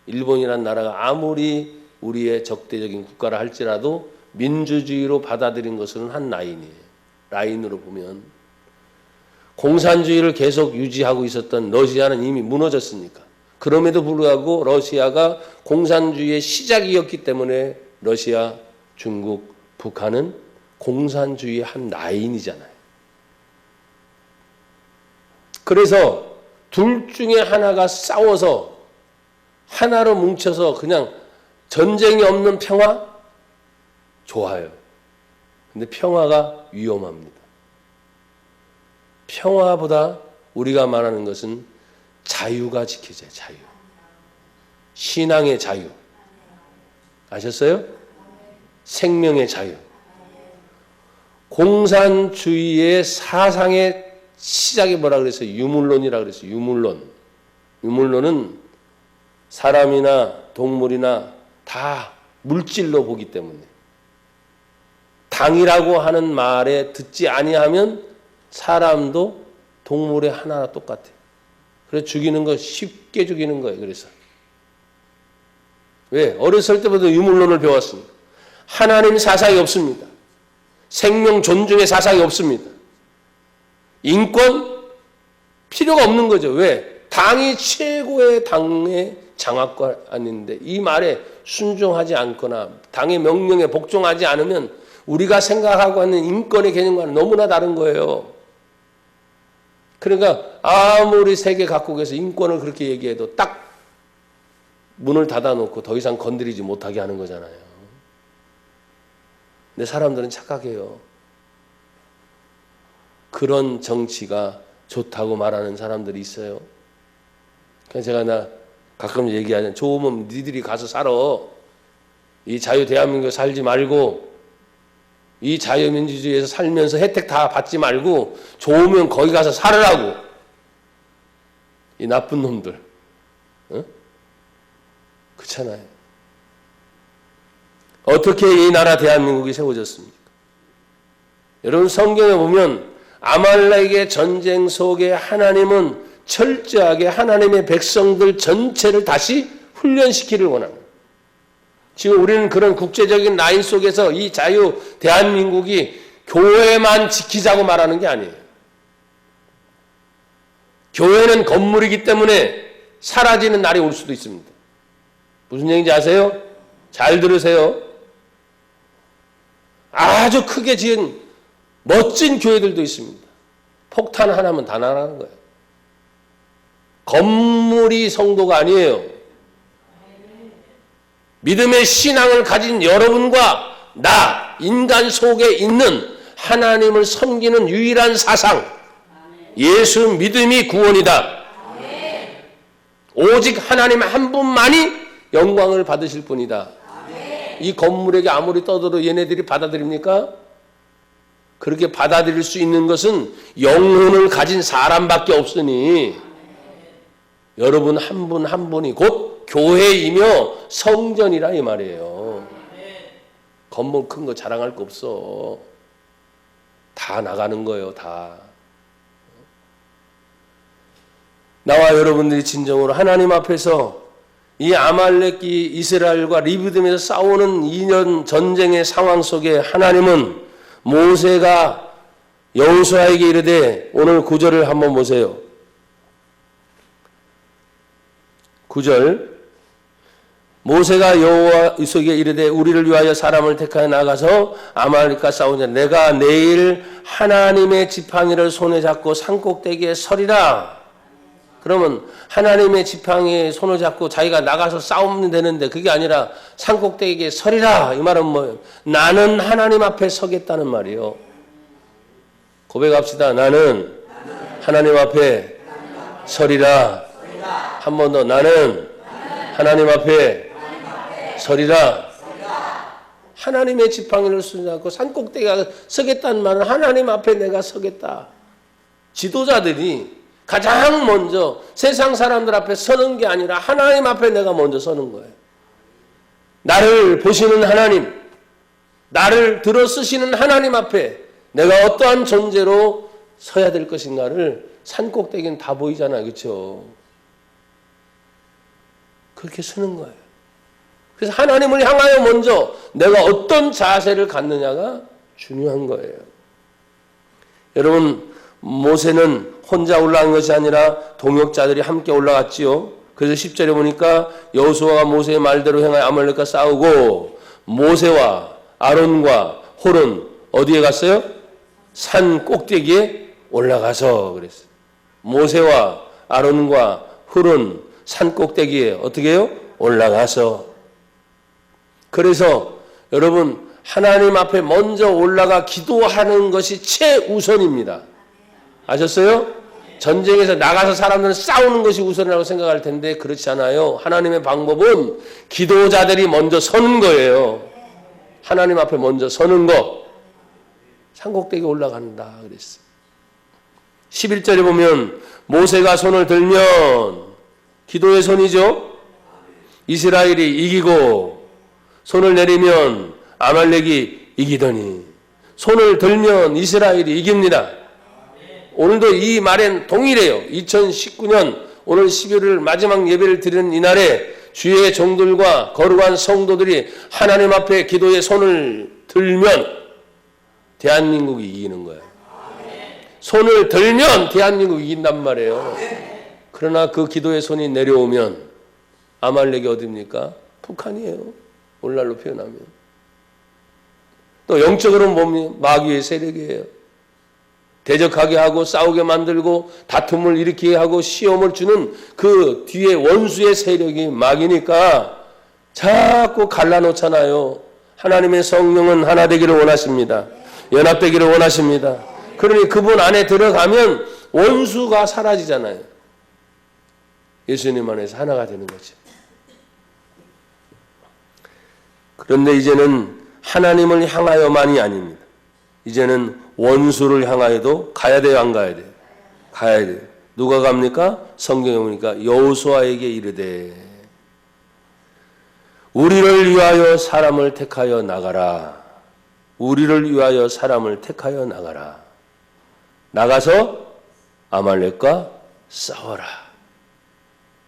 일본이라는 나라가 아무리 우리의 적대적인 국가라 할지라도 민주주의로 받아들인 것은 한 라인이에요. 라인으로 보면 공산주의를 계속 유지하고 있었던 러시아는 이미 무너졌으니까. 그럼에도 불구하고 러시아가 공산주의의 시작이었기 때문에 러시아, 중국, 북한은 공산주의의 한 라인이잖아요. 그래서 둘 중에 하나가 싸워서 하나로 뭉쳐서 그냥 전쟁이 없는 평화? 좋아요. 근데 평화가 위험합니다. 평화보다 우리가 말하는 것은 자유가 지켜져요. 자유. 신앙의 자유. 아셨어요? 생명의 자유. 공산주의의 사상의 시작이 뭐라 그랬어요? 유물론이라 그랬어요. 유물론. 유물론은 사람이나 동물이나 다 물질로 보기 때문에 당이라고 하는 말에 듣지 아니하면 사람도 동물의 하나나 똑같아요. 그래서 죽이는 거 쉽게 죽이는 거예요. 그래서 왜? 어렸을 때부터 유물론을 배웠습니다. 하나님 사상이 없습니다. 생명 존중의 사상이 없습니다. 인권 필요가 없는 거죠. 왜? 당이 최고의 당의 장악관인데 이 말에 순종하지 않거나 당의 명령에 복종하지 않으면 우리가 생각하고 있는 인권의 개념과는 너무나 다른 거예요. 그러니까 아무리 세계 각국에서 인권을 그렇게 얘기해도 딱 문을 닫아놓고 더 이상 건드리지 못하게 하는 거잖아요. 근데 사람들은 착각해요. 그런 정치가 좋다고 말하는 사람들이 있어요. 그래서 제가 가끔 얘기하잖아요. 좋으면 니들이 가서 살아. 이 자유 대한민국에 살지 말고 이 자유민주주의에서 살면서 혜택 다 받지 말고 좋으면 거기 가서 살으라고. 이 나쁜 놈들. 어? 그렇잖아요. 어떻게 이 나라 대한민국이 세워졌습니까? 여러분 성경에 보면 아말렉의 전쟁 속에 하나님은 철저하게 하나님의 백성들 전체를 다시 훈련시키기를 원합니다. 지금 우리는 그런 국제적인 라인 속에서 이 자유 대한민국이 교회만 지키자고 말하는 게 아니에요. 교회는 건물이기 때문에 사라지는 날이 올 수도 있습니다. 무슨 얘기인지 아세요? 잘 들으세요. 아주 크게 지은 멋진 교회들도 있습니다. 폭탄 하나면 다 나가는 거예요. 건물이 성도가 아니에요. 믿음의 신앙을 가진 여러분과 나, 인간 속에 있는 하나님을 섬기는 유일한 사상, 예수 믿음이 구원이다. 오직 하나님 한 분만이 영광을 받으실 분이다. 이 건물에게 아무리 떠들어도 얘네들이 받아들입니까? 그렇게 받아들일 수 있는 것은 영혼을 가진 사람밖에 없으니 여러분 한 분 한 분이 곧 교회이며 성전이라 이 말이에요. 건물 큰 거 자랑할 거 없어. 다 나가는 거예요. 다. 나와 여러분들이 진정으로 하나님 앞에서 이 아말렉이 이스라엘과 리브딤에서 싸우는 2년 전쟁의 상황 속에 하나님은 모세가 여호수아에게 이르되 오늘 9절을 한번 보세요. 9절 모세가 여호와에게 이르되 우리를 위하여 사람을 택하여 나가서 아말렉과 싸우자. 내가 내일 하나님의 지팡이를 손에 잡고 산꼭대기에 서리라. 그러면 하나님의 지팡이에 손을 잡고 자기가 나가서 싸우면 되는데 그게 아니라 산꼭대기에 서리라. 이 말은 뭐예요? 나는 하나님 앞에 서겠다는 말이에요. 고백합시다. 나는 하나님 앞에 서리라. 한 번 더. 나는 하나님 앞에 서리라. 하나님의 지팡이를 손잡고 산꼭대기에 서겠다는 말은 하나님 앞에 내가 서겠다. 지도자들이 가장 먼저 세상 사람들 앞에 서는 게 아니라 하나님 앞에 내가 먼저 서는 거예요. 나를 보시는 하나님, 나를 들어 쓰시는 하나님 앞에 내가 어떠한 존재로 서야 될 것인가를 산꼭대기는 다 보이잖아요. 그렇죠? 그렇게 서는 거예요. 그래서 하나님을 향하여 먼저 내가 어떤 자세를 갖느냐가 중요한 거예요. 여러분, 모세는 혼자 올라간 것이 아니라 동역자들이 함께 올라갔지요. 그래서 10절에 보니까 여호수아가 모세의 말대로 행하여 아말렉과 싸우고 모세와 아론과 홀은 어디에 갔어요? 산 꼭대기에 올라가서 그랬어요. 모세와 아론과 홀은 산 꼭대기에 어떻게 해요? 올라가서. 그래서 여러분 하나님 앞에 먼저 올라가 기도하는 것이 최우선입니다. 아셨어요? 전쟁에서 나가서 사람들은 싸우는 것이 우선이라고 생각할 텐데 그렇지 않아요. 하나님의 방법은 기도자들이 먼저 서는 거예요. 하나님 앞에 먼저 서는 거. 산꼭대기에 올라간다 그랬어요. 11절에 보면 모세가 손을 들면 기도의 손이죠. 이스라엘이 이기고 손을 내리면 아말렉이 이기더니 손을 들면 이스라엘이 이깁니다. 오늘도 이 말엔 동일해요. 2019년 오늘 11월 마지막 예배를 드리는 이날에 주의 종들과 거룩한 성도들이 하나님 앞에 기도의 손을 들면 대한민국이 이기는 거예요. 손을 들면 대한민국 이긴단 말이에요. 그러나 그 기도의 손이 내려오면 아말렉이 어디입니까? 북한이에요. 오늘날로 표현하면. 또 영적으로는 뭡니까? 마귀의 세력이에요. 대적하게 하고 싸우게 만들고 다툼을 일으키게 하고 시험을 주는 그 뒤에 원수의 세력이 마귀니까 자꾸 갈라놓잖아요. 하나님의 성령은 하나 되기를 원하십니다. 연합되기를 원하십니다. 그러니 그분 안에 들어가면 원수가 사라지잖아요. 예수님 안에서 하나가 되는 거죠. 그런데 이제는 하나님을 향하여만이 아닙니다. 이제는 원수를 향하여도 가야 돼요, 안 가야 돼요? 가야 돼요. 누가 갑니까? 성경에 보니까 여호수아에게 이르되 우리를 위하여 사람을 택하여 나가라. 우리를 위하여 사람을 택하여 나가라. 나가서 아말렉과 싸워라.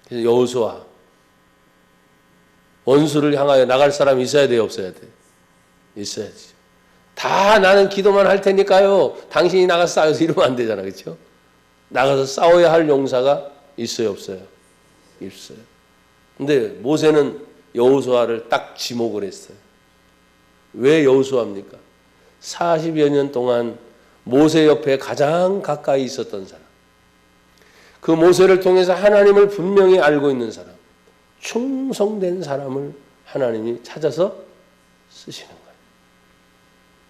그래서 여호수아 원수를 향하여 나갈 사람이 있어야 돼요, 없어야 돼요? 있어야지. 다 나는 기도만 할 테니까요. 당신이 나가서 싸워서 이러면 안 되잖아, 그렇죠? 나가서 싸워야 할 용사가 있어요, 없어요? 있어요. 근데 모세는 여호수아를 딱 지목을 했어요. 왜 여호수아입니까? 40여 년 동안 모세 옆에 가장 가까이 있었던 사람. 그 모세를 통해서 하나님을 분명히 알고 있는 사람. 충성된 사람을 하나님이 찾아서 쓰시는 거예요.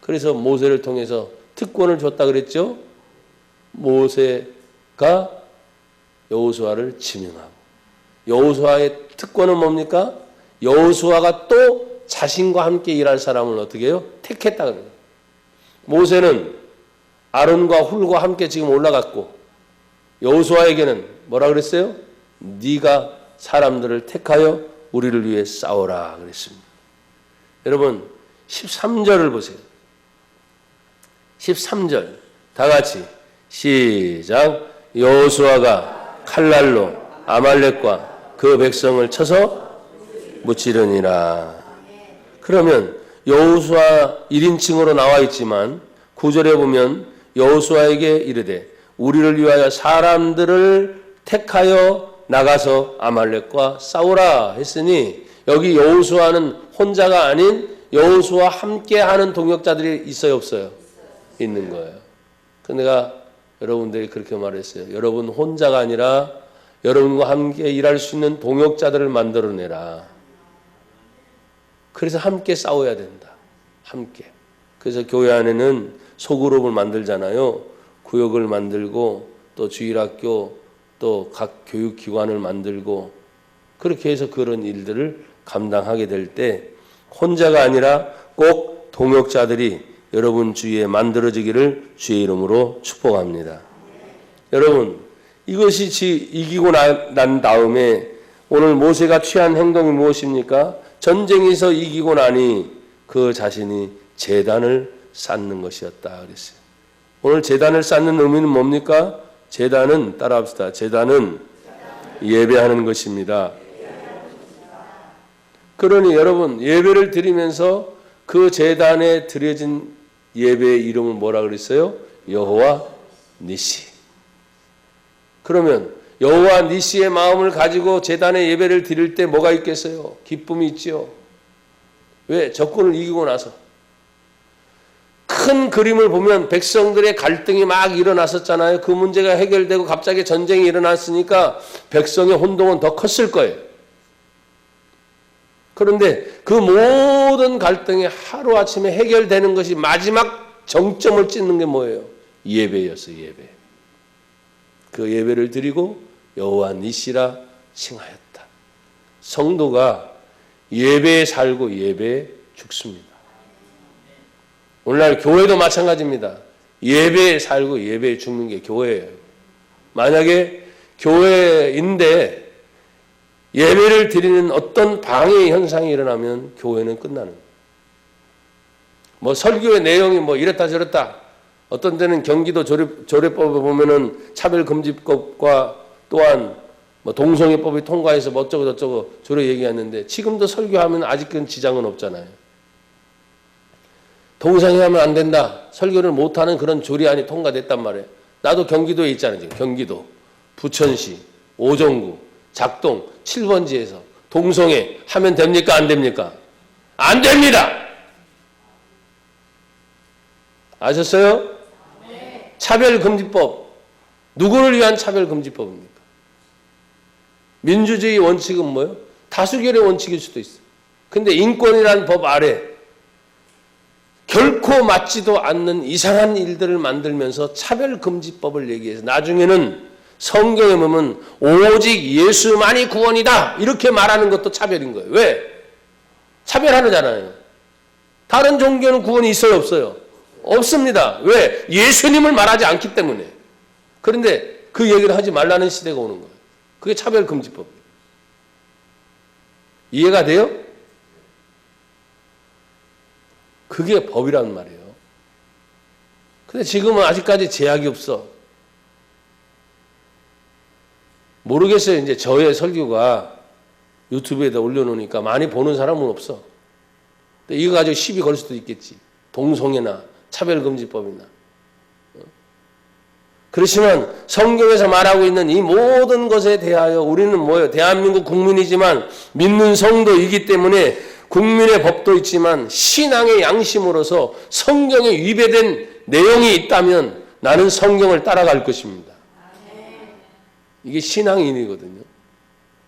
그래서 모세를 통해서 특권을 줬다 그랬죠? 모세가 여호수아를 지명하고 여호수아의 특권은 뭡니까? 여호수아가 또 자신과 함께 일할 사람을 어떻게 해요? 택했다 그래요. 모세는 아론과 훌과 함께 지금 올라갔고 여호수아에게는 뭐라 그랬어요? 네가 사람들을 택하여 우리를 위해 싸워라 그랬습니다. 여러분 13절을 보세요. 13절 다 같이 시작. 여호수아가 칼날로 아말렉과 그 백성을 쳐서 무찌르니라. 그러면 여호수아 1인칭으로 나와 있지만 9절에 보면 여호수아에게 이르되 우리를 위하여 사람들을 택하여 나가서 아말렉과 싸우라 했으니 여기 여호수아는 혼자가 아닌 여호수아와 함께하는 동역자들이 있어요, 없어요? 있는 거예요. 그런데 내가 여러분들이 그렇게 말했어요. 여러분 혼자가 아니라 여러분과 함께 일할 수 있는 동역자들을 만들어내라. 그래서 함께 싸워야 된다. 함께. 그래서 교회 안에는 소그룹을 만들잖아요. 구역을 만들고 또 주일학교 또 각 교육기관을 만들고 그렇게 해서 그런 일들을 감당하게 될 때 혼자가 아니라 꼭 동역자들이 여러분 주위에 만들어지기를 주의 이름으로 축복합니다. 여러분 이것이 이기고 난 다음에 오늘 모세가 취한 행동이 무엇입니까? 전쟁에서 이기고 나니 그 자신이 제단을 쌓는 것이었다 그랬어요. 오늘 제단을 쌓는 의미는 뭡니까? 제단은 따라합시다. 제단은 예배하는 것입니다. 그러니 여러분 예배를 드리면서 그 제단에 드려진 예배의 이름을 뭐라 그랬어요? 여호와 니시. 그러면 여호와 니시의 마음을 가지고 제단에 예배를 드릴 때 뭐가 있겠어요? 기쁨이 있죠. 왜? 적군을 이기고 나서. 큰 그림을 보면 백성들의 갈등이 막 일어났었잖아요. 그 문제가 해결되고 갑자기 전쟁이 일어났으니까 백성의 혼동은 더 컸을 거예요. 그런데 그 모든 갈등이 하루아침에 해결되는 것이 마지막 정점을 찍는 게 뭐예요? 예배였어요. 예배. 그 예배를 드리고 여호와 니시라 칭하였다. 성도가 예배에 살고 예배에 죽습니다. 오늘날 교회도 마찬가지입니다. 예배에 살고 예배에 죽는 게 교회예요. 만약에 교회인데 예배를 드리는 어떤 방해 현상이 일어나면 교회는 끝나는 거예요. 뭐 설교의 내용이 뭐 이랬다 저랬다. 어떤 데는 경기도 조례법에 보면은 차별금지법과 또한 뭐 동성애법이 통과해서 뭐 어쩌고 저쩌고 조례 얘기하는데 지금도 설교하면 아직은 지장은 없잖아요. 동성애하면 안 된다. 설교를 못하는 그런 조례안이 통과됐단 말이에요. 나도 경기도에 있잖아요. 지금 경기도 부천시 오정구 작동 7번지에서 동성애 하면 됩니까? 안 됩니까? 안 됩니다. 아셨어요? 네. 차별금지법 누구를 위한 차별금지법입니까? 민주주의 원칙은 뭐예요? 다수결의 원칙일 수도 있어요. 근데 인권이라는 법 아래 결코 맞지도 않는 이상한 일들을 만들면서 차별금지법을 얘기해서 나중에는 성경에 보면 오직 예수만이 구원이다 이렇게 말하는 것도 차별인 거예요. 왜? 차별하잖아요. 다른 종교는 구원이 있어요? 없어요? 없습니다. 왜? 예수님을 말하지 않기 때문에. 그런데 그 얘기를 하지 말라는 시대가 오는 거예요. 그게 차별금지법이에요. 이해가 돼요? 그게 법이란 말이에요. 근데 지금은 아직까지 제약이 없어. 모르겠어요. 이제 저의 설교가 유튜브에다 올려놓으니까 많이 보는 사람은 없어. 근데 이거 가지고 시비 걸 수도 있겠지. 동성애나 차별금지법이나. 그렇지만 성경에서 말하고 있는 이 모든 것에 대하여 우리는 뭐예요? 대한민국 국민이지만 믿는 성도이기 때문에 국민의 법도 있지만 신앙의 양심으로서 성경에 위배된 내용이 있다면 나는 성경을 따라갈 것입니다. 이게 신앙인이거든요.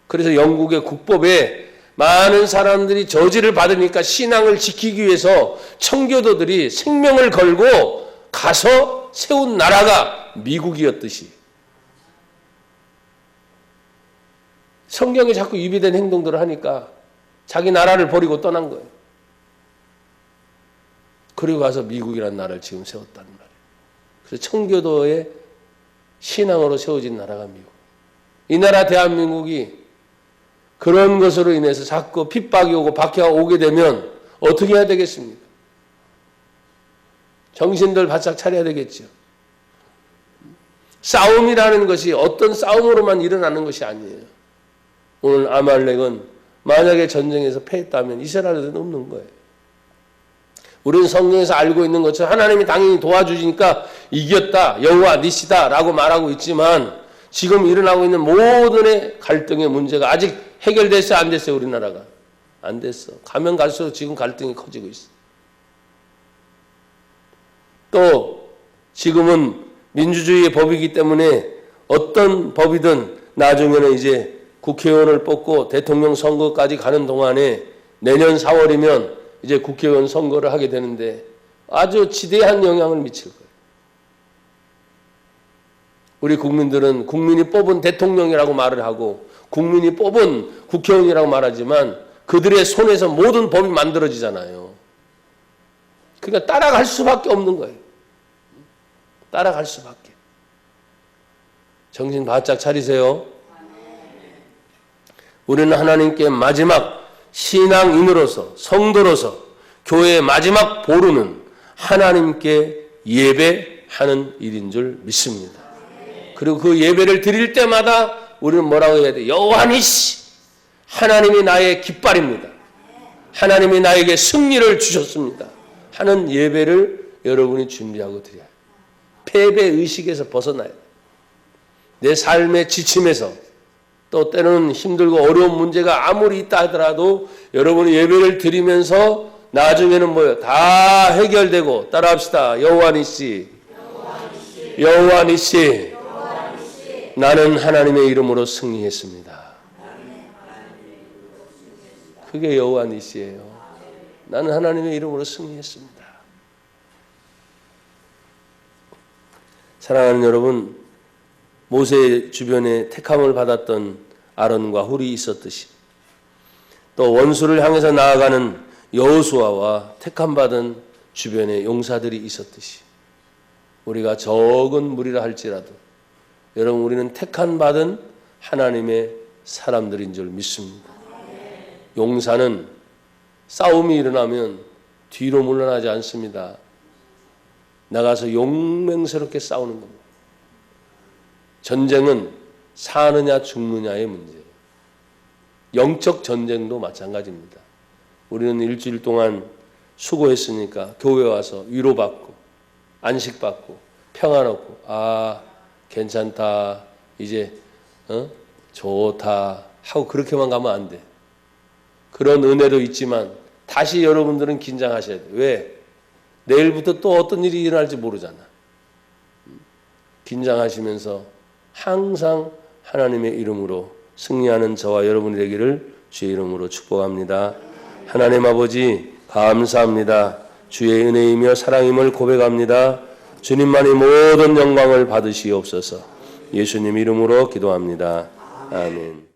그래서 영국의 국법에 많은 사람들이 저지를 받으니까 신앙을 지키기 위해서 청교도들이 생명을 걸고 가서 세운 나라가 미국이었듯이 성경에 자꾸 위배된 행동들을 하니까 자기 나라를 버리고 떠난 거예요. 그리고 가서 미국이라는 나라를 지금 세웠다는 말이에요. 그래서 청교도의 신앙으로 세워진 나라가 미국. 이 나라 대한민국이 그런 것으로 인해서 자꾸 핍박이 오고 박해가 오게 되면 어떻게 해야 되겠습니까? 정신들 바짝 차려야 되겠죠. 싸움이라는 것이 어떤 싸움으로만 일어나는 것이 아니에요. 오늘 아말렉은 만약에 전쟁에서 패했다면 이스라엘은 없는 거예요. 우리는 성경에서 알고 있는 것처럼 하나님이 당연히 도와주시니까 이겼다, 여호와 니시다 라고 말하고 있지만 지금 일어나고 있는 모든의 갈등의 문제가 아직 해결됐어요? 안 됐어요? 우리나라가? 안 됐어. 가면 갈수록 지금 갈등이 커지고 있어. 또 지금은 민주주의의 법이기 때문에 어떤 법이든 나중에는 이제 국회의원을 뽑고 대통령 선거까지 가는 동안에 내년 4월이면 이제 국회의원 선거를 하게 되는데 아주 지대한 영향을 미칠 거예요. 우리 국민들은 국민이 뽑은 대통령이라고 말을 하고 국민이 뽑은 국회의원이라고 말하지만 그들의 손에서 모든 법이 만들어지잖아요. 그러니까 따라갈 수밖에 없는 거예요. 따라갈 수밖에. 정신 바짝 차리세요. 우리는 하나님께 마지막 신앙인으로서 성도로서 교회의 마지막 보루는 하나님께 예배하는 일인 줄 믿습니다. 그리고 그 예배를 드릴 때마다 우리는 뭐라고 해야 돼? 여호와니시 하나님이 나의 깃발입니다. 하나님이 나에게 승리를 주셨습니다. 하는 예배를 여러분이 준비하고 드려야 해요. 패배의식에서 벗어나야 돼요. 내 삶의 지침에서 또 때로는 힘들고 어려운 문제가 아무리 있다 하더라도 여러분이 예배를 드리면서 나중에는 뭐예요? 다 해결되고 따라합시다. 여호와니시 여호와니시 나는 하나님의 이름으로 승리했습니다. 그게 여호와니시예요. 나는 하나님의 이름으로 승리했습니다. 사랑하는 여러분, 모세 주변에 택함을 받았던 아론과 훌이 있었듯이 또 원수를 향해서 나아가는 여호수아와 택함받은 주변에 용사들이 있었듯이 우리가 적은 무리라 할지라도 여러분 우리는 택함받은 하나님의 사람들인 줄 믿습니다. 용사는 싸움이 일어나면 뒤로 물러나지 않습니다. 나가서 용맹스럽게 싸우는 겁니다. 전쟁은 사느냐 죽느냐의 문제예요. 영적 전쟁도 마찬가지입니다. 우리는 일주일 동안 수고했으니까 교회 와서 위로받고 안식받고 평안없고 괜찮다 이제 좋다 하고 그렇게만 가면 안 돼. 그런 은혜도 있지만 다시 여러분들은 긴장하셔야 돼. 왜? 내일부터 또 어떤 일이 일어날지 모르잖아. 긴장하시면서 항상 하나님의 이름으로 승리하는 저와 여러분이 되기를 주의 이름으로 축복합니다. 하나님 아버지 감사합니다. 주의 은혜이며 사랑임을 고백합니다. 주님만이 모든 영광을 받으시옵소서. 예수님 이름으로 기도합니다. 아멘.